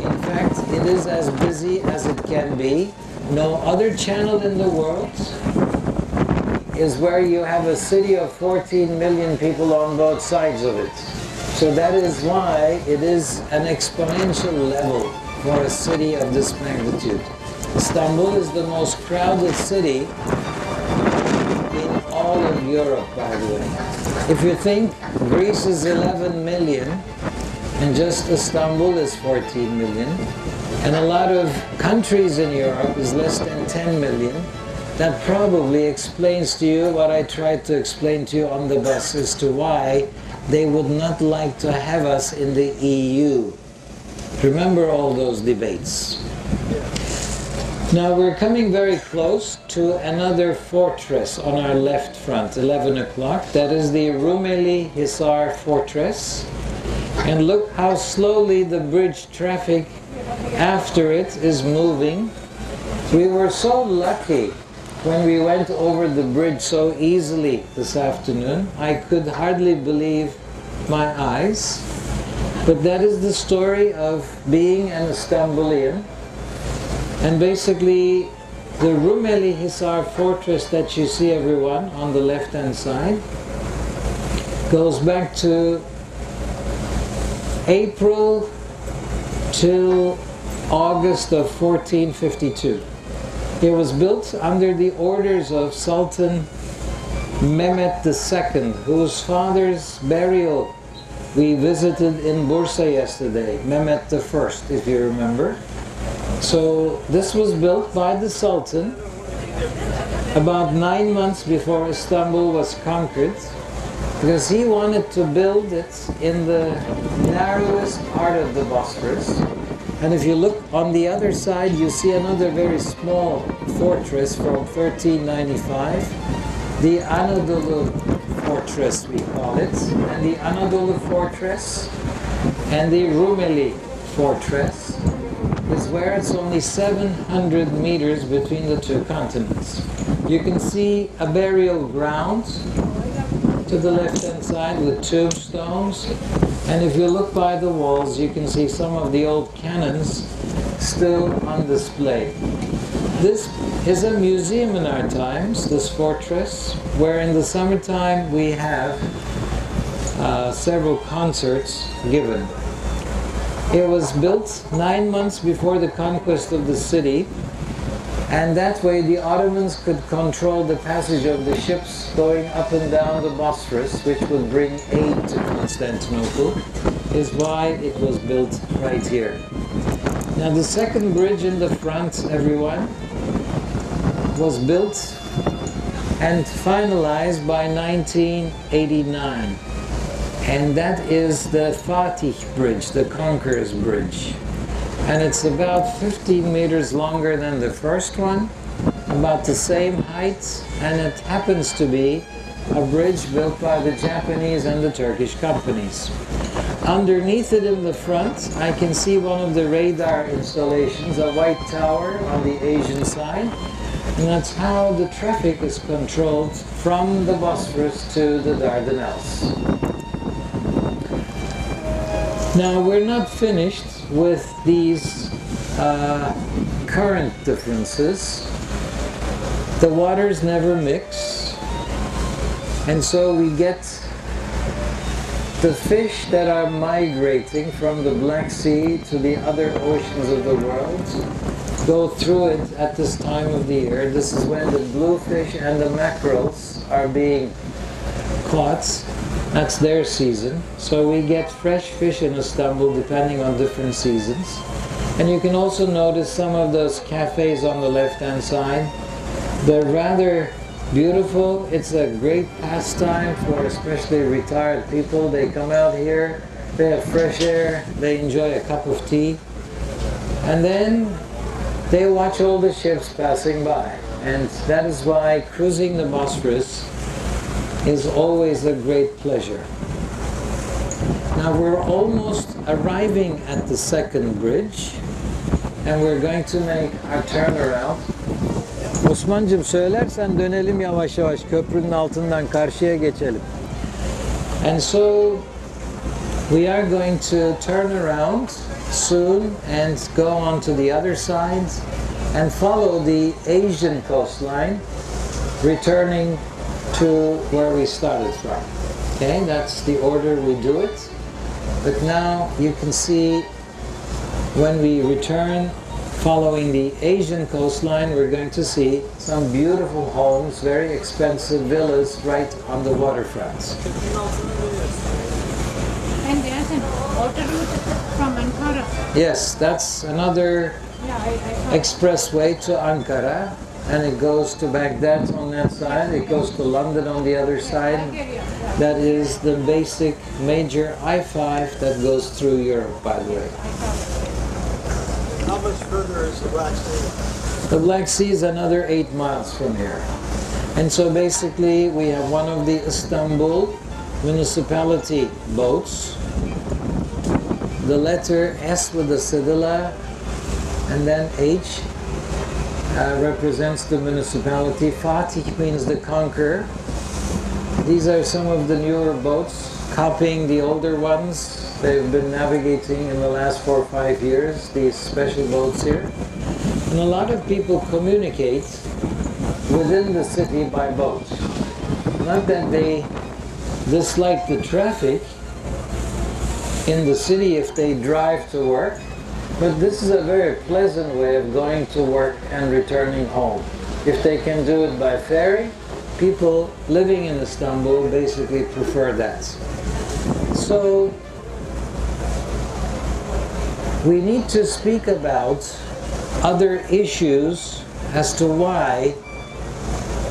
In fact, it is as busy as it can be. No other channel in the world is where you have a city of 14 million people on both sides of it. So that is why it is an exponential level for a city of this magnitude. Istanbul is the most crowded city in all of Europe, by the way. If you think Greece is 11 million and just Istanbul is 14 million, and a lot of countries in Europe is less than 10 million, that probably explains to you what I tried to explain to you on the bus as to why they would not like to have us in the EU. Remember all those debates. Now we're coming very close to another fortress on our left front, 11 o'clock. That is the Rumeli Hisar Fortress. And look how slowly the bridge traffic after it is moving. We were so lucky when we went over the bridge so easily this afternoon. I could hardly believe my eyes. But that is the story of being an Istanbulian. And basically, the Rumeli Hisar fortress that you see, everyone, on the left-hand side, goes back to April till August of 1452. It was built under the orders of Sultan Mehmet II, whose father's burial we visited in Bursa yesterday, Mehmet I, if you remember. So this was built by the Sultan about 9 months before Istanbul was conquered, because he wanted to build it in the narrowest part of the Bosphorus. And if you look on the other side, you see another very small fortress from 1395, the Anadolu Fortress, we call it, and the Anadolu Fortress and the Rumeli Fortress is where it's only 700 meters between the two continents. You can see a burial ground to the left-hand side with tombstones, and if you look by the walls, you can see some of the old cannons still on display. This is a museum in our times, this fortress, where in the summertime we have several concerts given. It was built 9 months before the conquest of the city, and that way the Ottomans could control the passage of the ships going up and down the Bosphorus, which would bring aid to Constantinople, is why it was built right here. Now the second bridge in the front, everyone, was built and finalized by 1989. And that is the Fatih Bridge, the Conqueror's Bridge. And it's about 15 meters longer than the first one, about the same height, and it happens to be a bridge built by the Japanese and the Turkish companies. Underneath it in the front, I can see one of the radar installations, a white tower on the Asian side, and that's how the traffic is controlled from the Bosphorus to the Dardanelles. Now we're not finished with these current differences. The waters never mix, and so we get the fish that are migrating from the Black Sea to the other oceans of the world go through it at this time of the year. This is when the bluefish and the mackerels are being caught. That's their season. So we get fresh fish in Istanbul depending on different seasons. And you can also notice some of those cafes on the left-hand side. They're rather beautiful. It's a great pastime for especially retired people. They come out here, they have fresh air, they enjoy a cup of tea, and then they watch all the ships passing by. And that is why cruising the Bosphorus is always a great pleasure. Now we're almost arriving at the second bridge, and we're going to make our turnaround. Osman'cığım söylersen dönelim yavaş yavaş, köprünün altından karşıya geçelim. And so we are going to turn around soon and go on to the other side and follow the Asian coastline, returning to where we started from. Okay, that's the order we do it. But now you can see when we return following the Asian coastline, we're going to see some beautiful homes, very expensive villas right on the waterfronts. And there's an water route from Ankara. Yes, that's another expressway to Ankara, and it goes to Baghdad on that side, it goes to London on the other side. That is the basic major I-5 that goes through Europe, by the way. How much further is the Black Sea? The Black Sea is another 8 miles from here. And so basically we have one of the Istanbul municipality boats, the letter S with the cedilla, and then H represents the municipality. Fatih means the conqueror. These are some of the newer boats, copying the older ones. They've been navigating in the last 4 or 5 years, these special boats here. And a lot of people communicate within the city by boat. Not that they dislike the traffic in the city if they drive to work, but this is a very pleasant way of going to work and returning home. If they can do it by ferry, people living in Istanbul basically prefer that. So we need to speak about other issues as to why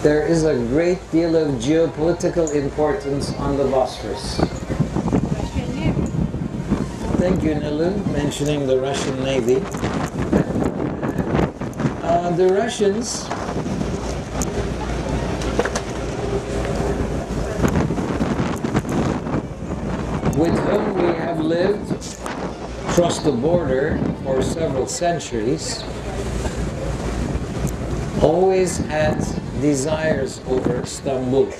there is a great deal of geopolitical importance on the Bosphorus. Russian Navy. Thank you, Nilu, mentioning the Russian Navy. The Russians with whom we have lived across the border for several centuries always had desires over Istanbul.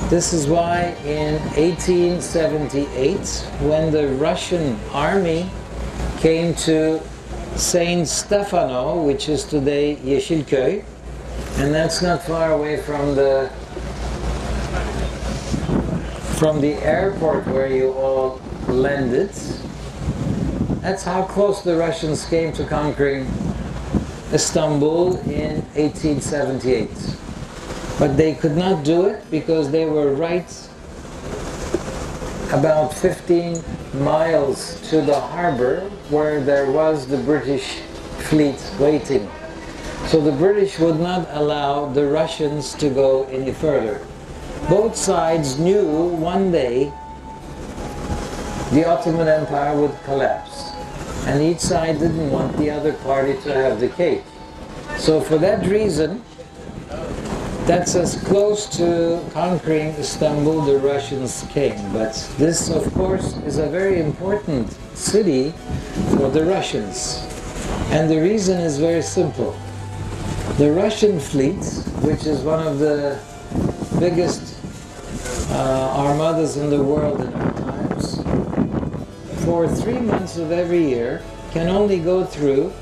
This is why in 1878, when the Russian army came to Saint Stefano, which is today Yeşilköy, and that's not far away from the airport where you all landed. That's how close the Russians came to conquering Istanbul in 1878. But they could not do it because they were right about 15 miles to the harbor where there was the British fleet waiting. So the British would not allow the Russians to go any further. Both sides knew one day the Ottoman Empire would collapse, and each side didn't want the other party to have the cake. So for that reason, that's as close to conquering Istanbul the Russians came. But this, of course, is a very important city for the Russians. And the reason is very simple. The Russian fleet, which is one of the biggest armadas in the world in our times, for 3 months of every year can only go through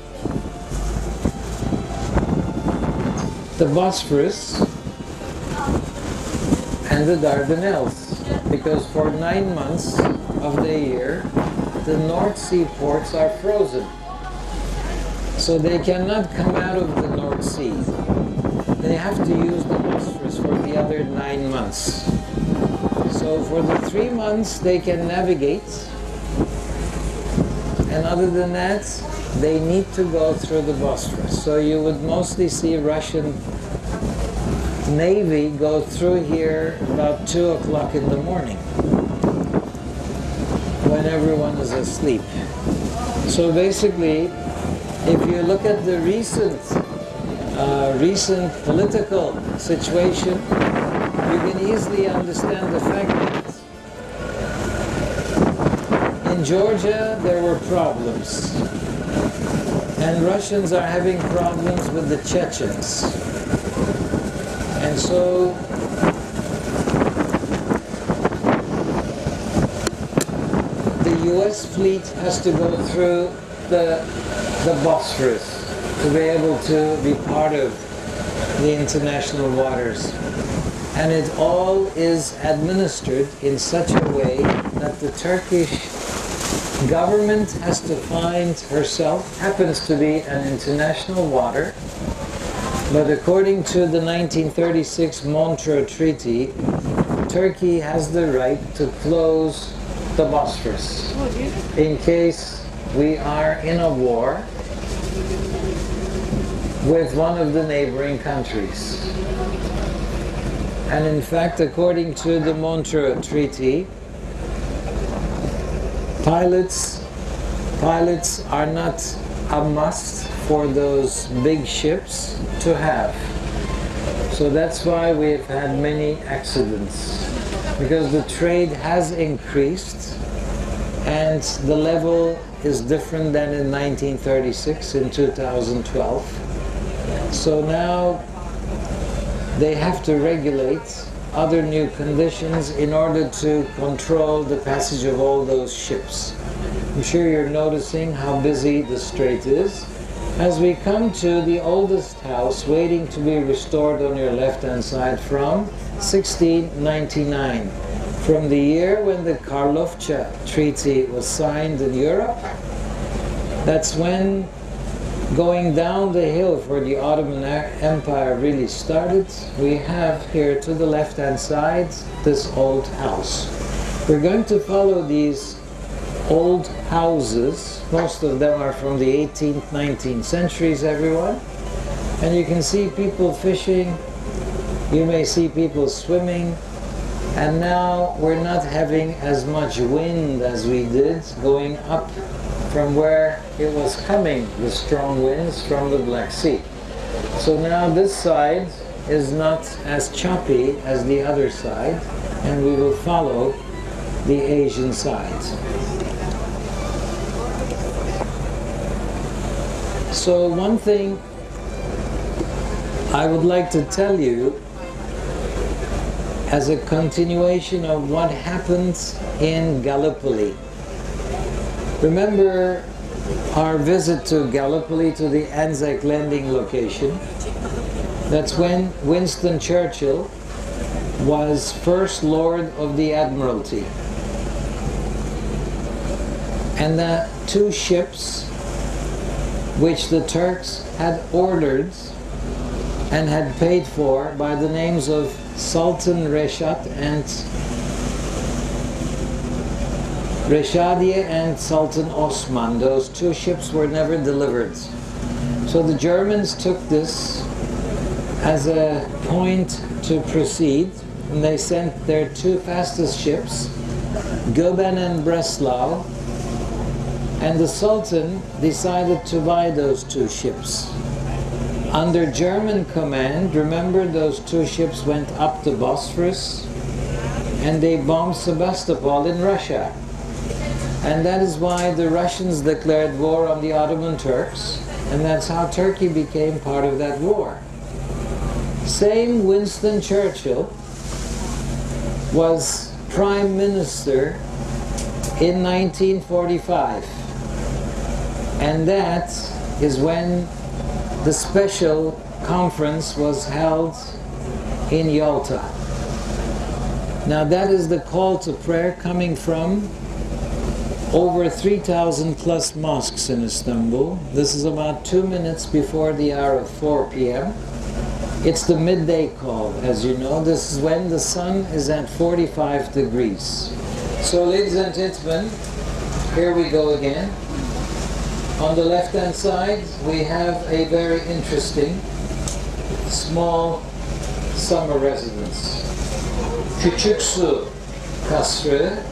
the Bosphorus and the Dardanelles, because for 9 months of the year the North Sea ports are frozen. So they cannot come out of the North Sea. They have to use the Bosphorus for the other 9 months. So for the 3 months they can navigate, and other than that they need to go through the Bosphorus. So you would mostly see Russian Navy go through here about 2 o'clock in the morning when everyone is asleep. So basically, if you look at the recent political situation, you can easily understand the fact that in Georgia there were problems, and Russians are having problems with the Chechens. And so the US fleet has to go through the Bosphorus to be able to be part of the international waters. And it all is administered in such a way that the Turkish government has to find herself, happens to be an international water, but according to the 1936 Montreux Treaty, Turkey has the right to close the Bosphorus in case we are in a war with one of the neighboring countries. And in fact, according to the Montreux Treaty, pilots are not a must for those big ships to have. So that's why we've had many accidents, because the trade has increased and the level is different than in 1936, in 2012. So now they have to regulate other new conditions in order to control the passage of all those ships. I'm sure you're noticing how busy the strait is. As we come to the oldest house waiting to be restored on your left-hand side from 1699, from the year when the Karlofça Treaty was signed in Europe. That's when going down the hill for the Ottoman Empire really started. We have here to the left-hand side this old house. We're going to follow these old houses. Most of them are from the 18th, 19th centuries, everyone. And you can see people fishing, you may see people swimming, and now we're not having as much wind as we did going up from where it was coming, the strong winds from the Black Sea. So now this side is not as choppy as the other side, and we will follow the Asian side. So one thing I would like to tell you as a continuation of what happened in Gallipoli. Remember our visit to Gallipoli, to the Anzac Landing location? That's when Winston Churchill was First Lord of the Admiralty. And the 2 ships which the Turks had ordered and had paid for by the names of Sultan Reşat and Reşadiye and Sultan Osman. Those 2 ships were never delivered. So the Germans took this as a point to proceed, and they sent their 2 fastest ships, Goeben and Breslau, and the Sultan decided to buy those 2 ships. Under German command, remember those 2 ships went up the Bosphorus and they bombed Sebastopol in Russia. And that is why the Russians declared war on the Ottoman Turks, and that's how Turkey became part of that war. Same Winston Churchill was Prime Minister in 1945. And that is when the special conference was held in Yalta. Now that is the call to prayer coming from over 3,000 plus mosques in Istanbul. This is about 2 minutes before the hour of 4 p.m. It's the midday call, as you know. This is when the sun is at 45 degrees. So ladies and gentlemen, here we go again. On the left-hand side, we have a very interesting small summer residence. Küçüksu Kasrı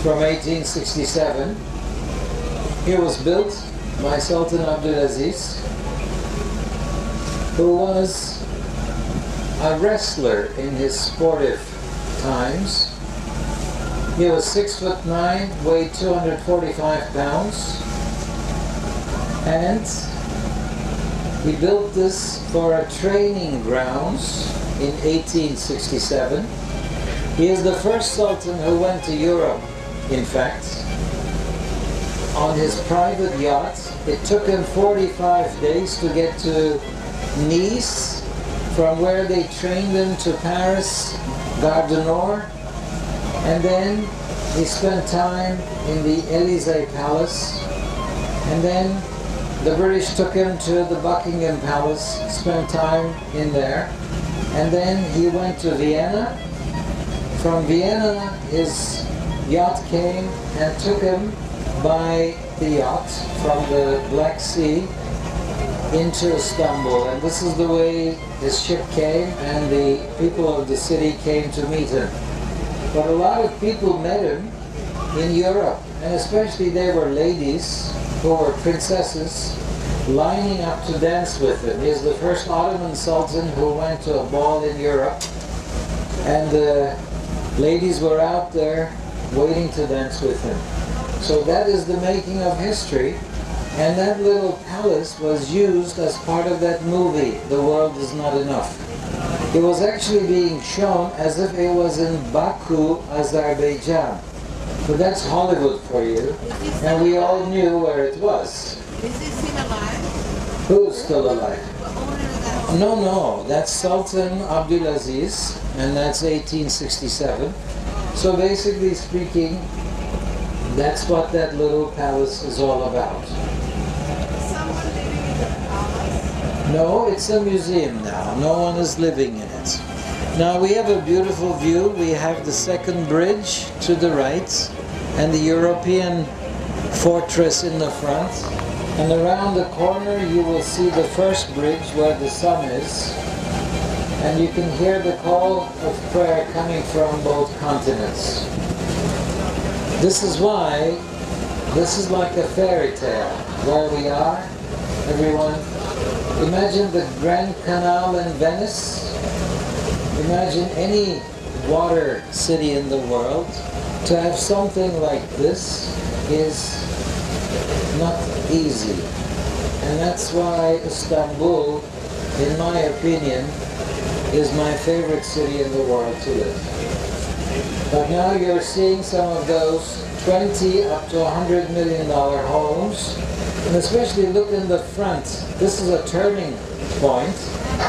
from 1867. It was built by Sultan Abdulaziz, who was a wrestler in his sportive times. He was 6'9", weighed 245 pounds, and he built this for a training grounds in 1867. He is the first sultan who went to Europe, in fact, on his private yacht. It took him 45 days to get to Nice, from where they trained him to Paris, Gare du Nord, and then he spent time in the Élysée Palace, and then the British took him to the Buckingham Palace, spent time in there, and then he went to Vienna. From Vienna, his yacht came and took him by the yacht from the Black Sea into Istanbul, and this is the way his ship came and the people of the city came to meet him. But a lot of people met him in Europe, and especially there were ladies who were princesses lining up to dance with him. He is the first Ottoman Sultan who went to a ball in Europe, and the ladies were out there waiting to dance with him. So that is the making of history. And that little palace was used as part of that movie, The World Is Not Enough. It was actually being shown as if it was in Baku, Azerbaijan. But that's Hollywood for you. And we all knew where it was. Is he still alive? Who's still alive? The owner of that. No, that's Sultan Abdulaziz, and that's 1867. So basically speaking, that's what that little palace is all about. Someone living in the palace? No, it's a museum now. No one is living in it. Now we have a beautiful view. We have the second bridge to the right and the European fortress in the front. And around the corner you will see the first bridge where the sun is. And you can hear the call of prayer coming from both continents. This is why this is like a fairy tale where we are. Everyone, imagine the Grand Canal in Venice. Imagine any water city in the world. To have something like this is not easy. And that's why Istanbul, in my opinion, is my favorite city in the world to live. But now you're seeing some of those 20 up to $100 million homes. And especially look in the front. This is a turning point.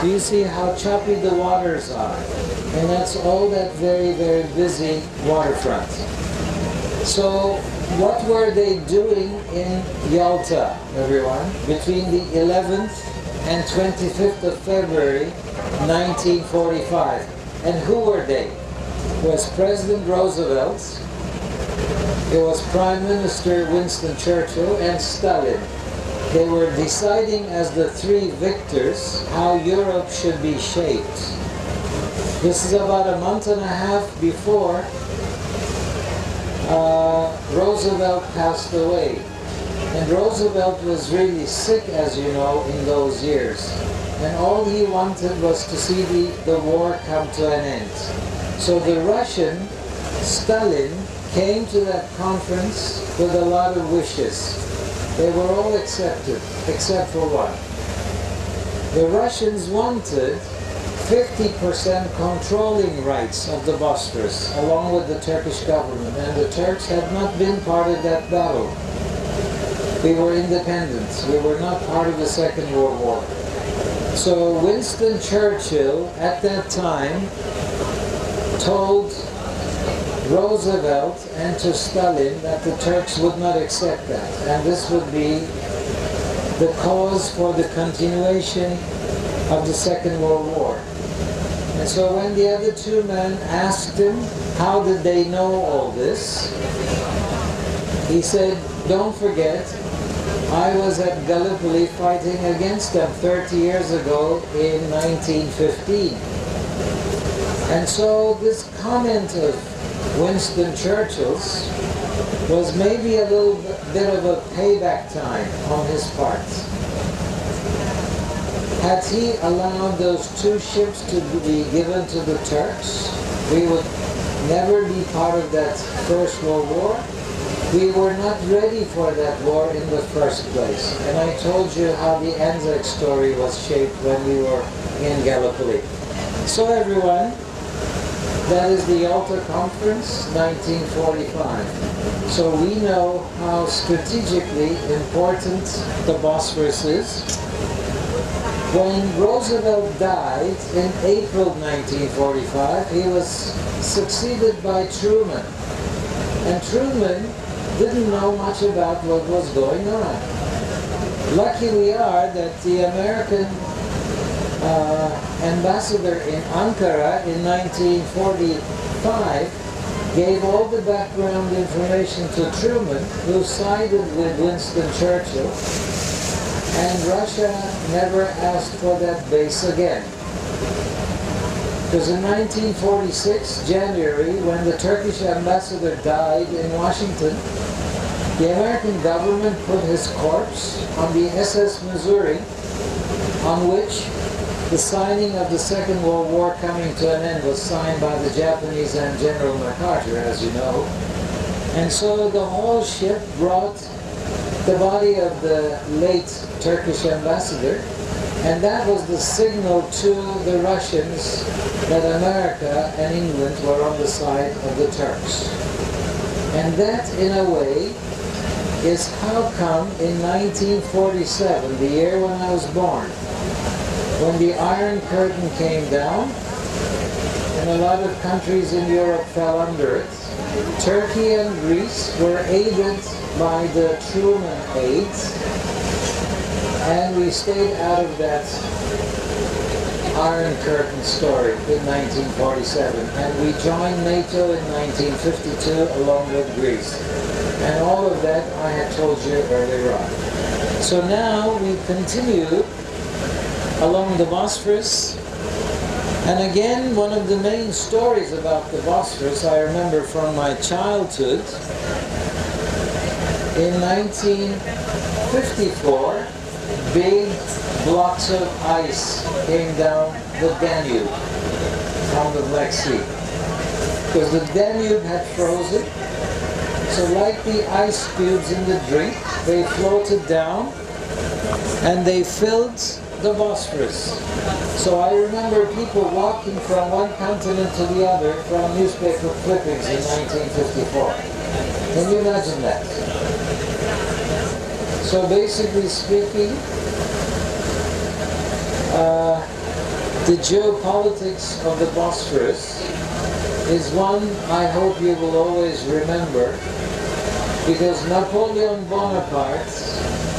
Do you see how choppy the waters are? And that's all that very, very busy waterfront. So what were they doing in Yalta, everyone, between the 11th and 25th of February 1945? And who were they? It was President Roosevelt, it was Prime Minister Winston Churchill, and Stalin. They were deciding as the three victors how Europe should be shaped. This is about a month and a half before Roosevelt passed away. And Roosevelt was really sick, as you know, in those years. And all he wanted was to see the war come to an end. So the Russian, Stalin, came to that conference with a lot of wishes. They were all accepted, except for one. The Russians wanted 50% controlling rights of the Bosphorus, along with the Turkish government, and the Turks had not been part of that battle. We were independent. We were not part of the Second World War. So Winston Churchill, at that time, told Roosevelt and to Stalin that the Turks would not accept that, and this would be the cause for the continuation of the Second World War. And so when the other two men asked him, how did they know all this? He said, don't forget, I was at Gallipoli fighting against them 30 years ago in 1915. And so this comment of Winston Churchill's was maybe a little bit of a payback time on his part. Had he allowed those two ships to be given to the Turks, we would never be part of that First World War. We were not ready for that war in the first place. And I told you how the Anzac story was shaped when we were in Gallipoli. So everyone, that is the Yalta Conference, 1945. So we know how strategically important the Bosphorus is. When Roosevelt died in April 1945, he was succeeded by Truman. And Truman didn't know much about what was going on. Lucky we are that the American ambassador in Ankara in 1945 gave all the background information to Truman, who sided with Winston Churchill, and Russia never asked for that base again. Because in 1946, January, when the Turkish ambassador died in Washington, the American government put his corpse on the SS Missouri, on which the signing of the Second World War coming to an end was signed by the Japanese and General MacArthur, as you know. And so the whole ship brought the body of the late Turkish ambassador, and that was the signal to the Russians that America and England were on the side of the Turks. And that, in a way, is how come in 1947, the year when I was born, when the Iron Curtain came down, and a lot of countries in Europe fell under it, Turkey and Greece were aided by the Truman aid, and we stayed out of that Iron Curtain story in 1947, and we joined NATO in 1952 along with Greece. And all of that I had told you earlier on. So now we continue along the Bosphorus, and again, one of the main stories about the Bosphorus I remember from my childhood. In 1954, big blocks of ice came down the Danube from the Black Sea. Because the Danube had frozen, so like the ice cubes in the drink, they floated down and they filled the Bosphorus. So I remember people walking from one continent to the other from newspaper clippings in 1954. Can you imagine that? So basically speaking, the geopolitics of the Bosphorus is one I hope you will always remember, because Napoleon Bonaparte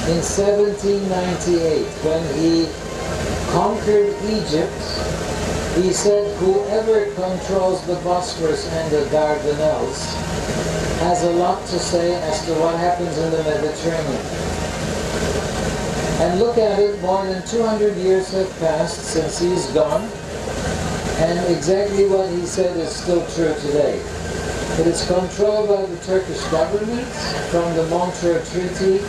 in 1798, when he conquered Egypt, he said whoever controls the Bosphorus and the Dardanelles has a lot to say as to what happens in the Mediterranean. And look at it, more than 200 years have passed since he's gone, and exactly what he said is still true today. It is controlled by the Turkish government from the Montreux Treaty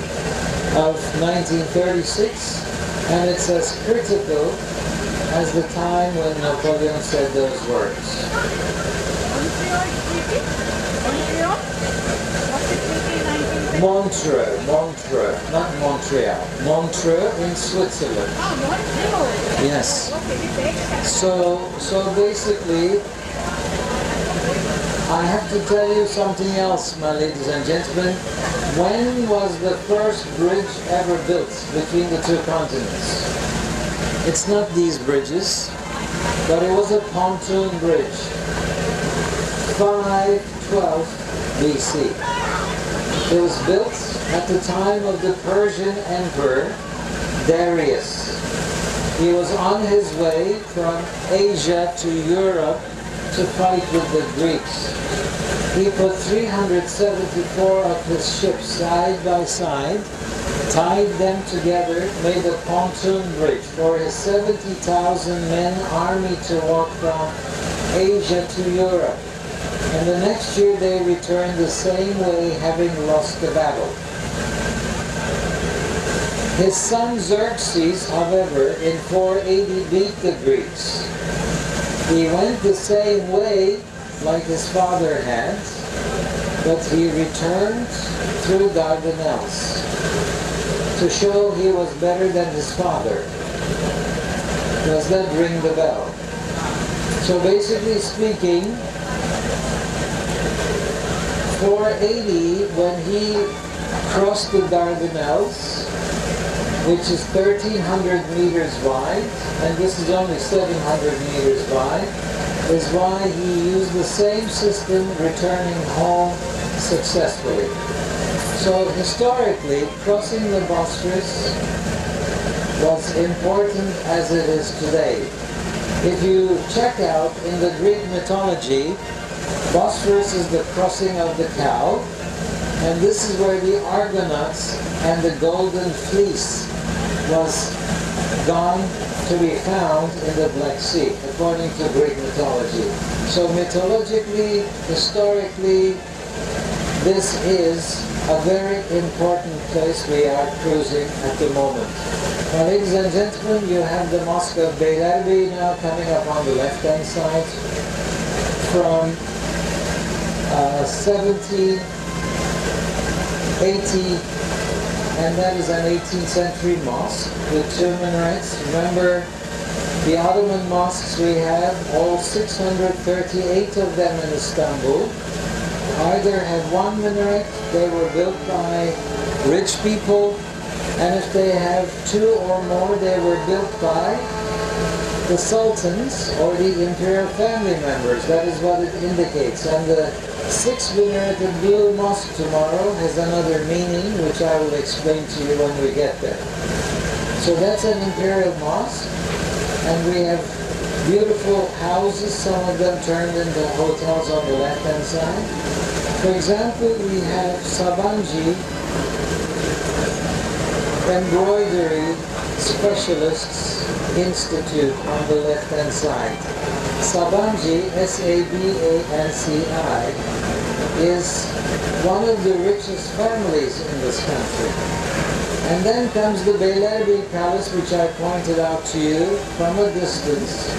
of 1936, and it's as critical as the time when Napoleon said those words. What's the treaty? Montreux, not Montreal. Montreux in Switzerland. Oh, Montreal. Yes. Okay. So basically, I have to tell you something else, my ladies and gentlemen. When was the first bridge ever built between the two continents? It's not these bridges, but it was a pontoon bridge. 512 BC. It was built at the time of the Persian Emperor Darius. He was on his way from Asia to Europe to fight with the Greeks. He put 374 of his ships side by side, tied them together, made a pontoon bridge for his 70,000 men army to walk from Asia to Europe. And the next year they returned the same way, having lost the battle. His son Xerxes, however, in 480 beat the Greeks. He went the same way like his father had, but he returned through Dardanelles to show he was better than his father. Does that ring the bell? So basically speaking, 480, when he crossed the Dardanelles, which is 1,300 meters wide, and this is only 700 meters wide, is why he used the same system returning home successfully. So historically, crossing the Bosphorus was important as it is today. If you check out in the Greek mythology, Bosphorus is the crossing of the cow, and this is where the Argonauts and the Golden Fleece was gone to be found in the Black Sea, according to Greek mythology. So mythologically, historically, this is a very important place we are cruising at the moment. Now, ladies and gentlemen, you have the Mosque of Beylerbeyi now coming up on the left-hand side from 1780, and that is an 18th century mosque with two minarets. Remember, the Ottoman mosques we have, all 638 of them in Istanbul, either had one minaret, they were built by rich people, and if they have two or more, they were built by the sultans or the imperial family members. That is what it indicates. And the sixth minareted blue mosque tomorrow has another meaning, which I will explain to you when we get there. So that's an imperial mosque, and we have beautiful houses, some of them turned into hotels on the left-hand side. For example, we have Sabancı Embroidery Specialists Institute on the left-hand side. Sabancı, S-A-B-A-N-C-I, is one of the richest families in this country. And then comes the Beylerbeyi Palace, which I pointed out to you from a distance.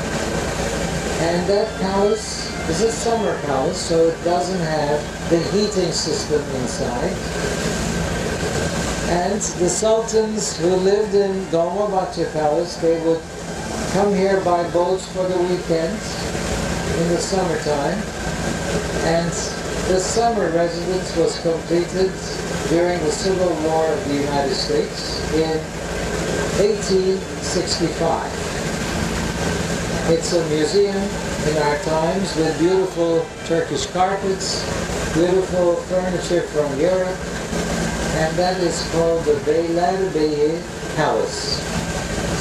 And that palace is a summer palace, so it doesn't have the heating system inside. And the sultans who lived in Dolmabahce Palace, they would come here by boats for the weekends in the summertime. And the summer residence was completed during the Civil War of the United States in 1865. It's a museum in our times with beautiful Turkish carpets, beautiful furniture from Europe, and that is called the Beylerbeyi Palace.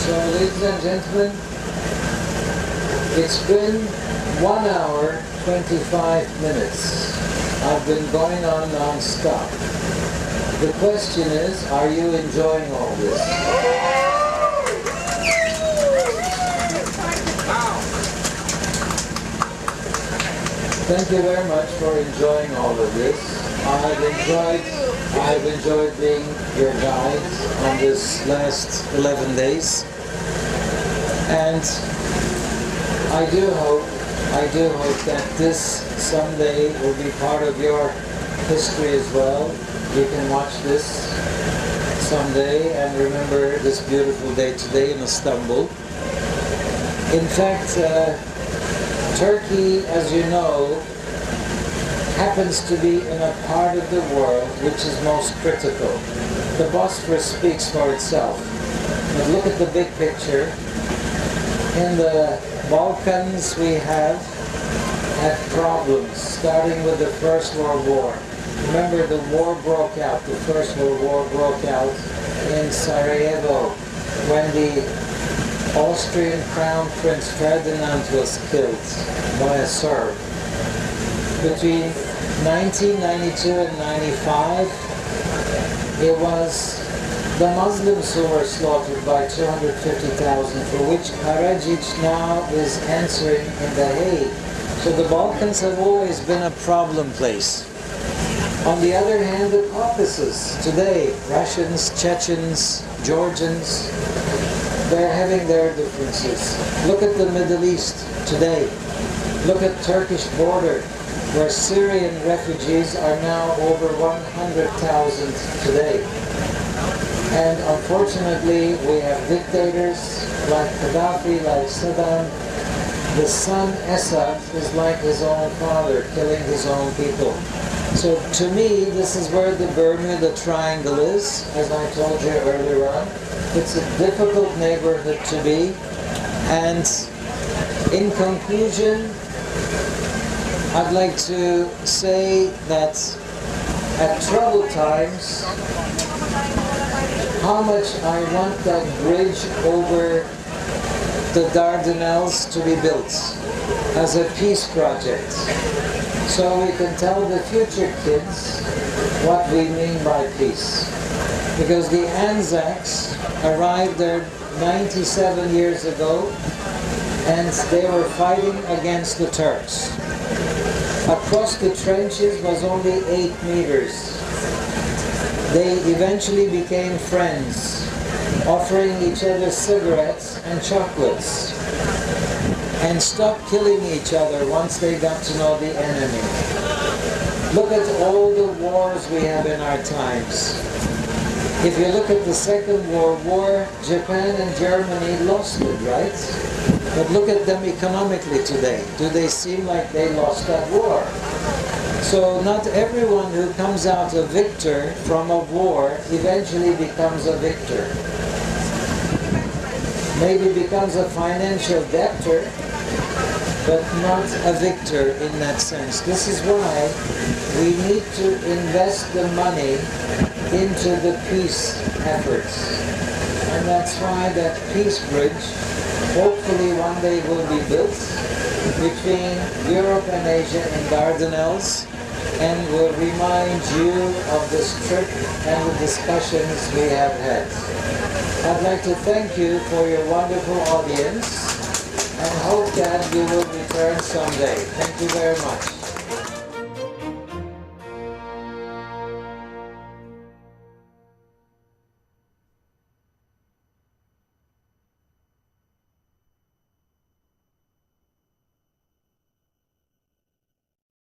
So, ladies and gentlemen, it's been 1 hour, 25 minutes. I've been going on non-stop. The question is, are you enjoying all this? Thank you very much for enjoying all of this. I've enjoyed being your guide on this last 11 days. And I do hope that this someday will be part of your history as well. you can watch this someday and remember this beautiful day today in Istanbul. In fact, Turkey, as you know, happens to be in a part of the world which is most critical. The Bosphorus speaks for itself. But look at the big picture. In the Balkans we have had problems, starting with the First World War. Remember, the war broke out, the First World War broke out in Sarajevo when the Austrian Crown Prince Ferdinand was killed by a Serb. Between 1992 and 95, it was the Muslims who were slaughtered by 250,000, for which Karadzic now is answering in The Hague. So the Balkans have always been a problem place. On the other hand, the Caucasus today, Russians, Chechens, Georgians, they're having their differences. Look at the Middle East today. Look at Turkish border, where Syrian refugees are now over 100,000 today. And unfortunately, we have dictators like Gaddafi, like Saddam. The son Assad is like his own father, killing his own people. So to me, this is where the Bermuda Triangle is, as I told you earlier on. It's a difficult neighborhood to be. And in conclusion, I'd like to say that at troubled times, how much I want that bridge over the Dardanelles to be built as a peace project, so we can tell the future kids what we mean by peace. Because the Anzacs arrived there 97 years ago and they were fighting against the Turks. Across the trenches was only 8 meters. They eventually became friends, offering each other cigarettes and chocolates, and stopped killing each other once they got to know the enemy. Look at all the wars we have in our times. If you look at the Second World War, Japan and Germany lost it, right? But look at them economically today. Do they seem like they lost that war? So not everyone who comes out a victor from a war eventually becomes a victor. Maybe becomes a financial debtor, but not a victor in that sense. This is why we need to invest the money into the peace efforts. And that's why that peace bridge, hopefully one day will be built between Europe and Asia in Dardanelles, and will remind you of this trip and the discussions we have had. I'd like to thank you for your wonderful audience and hope that you will return someday. Thank you very much.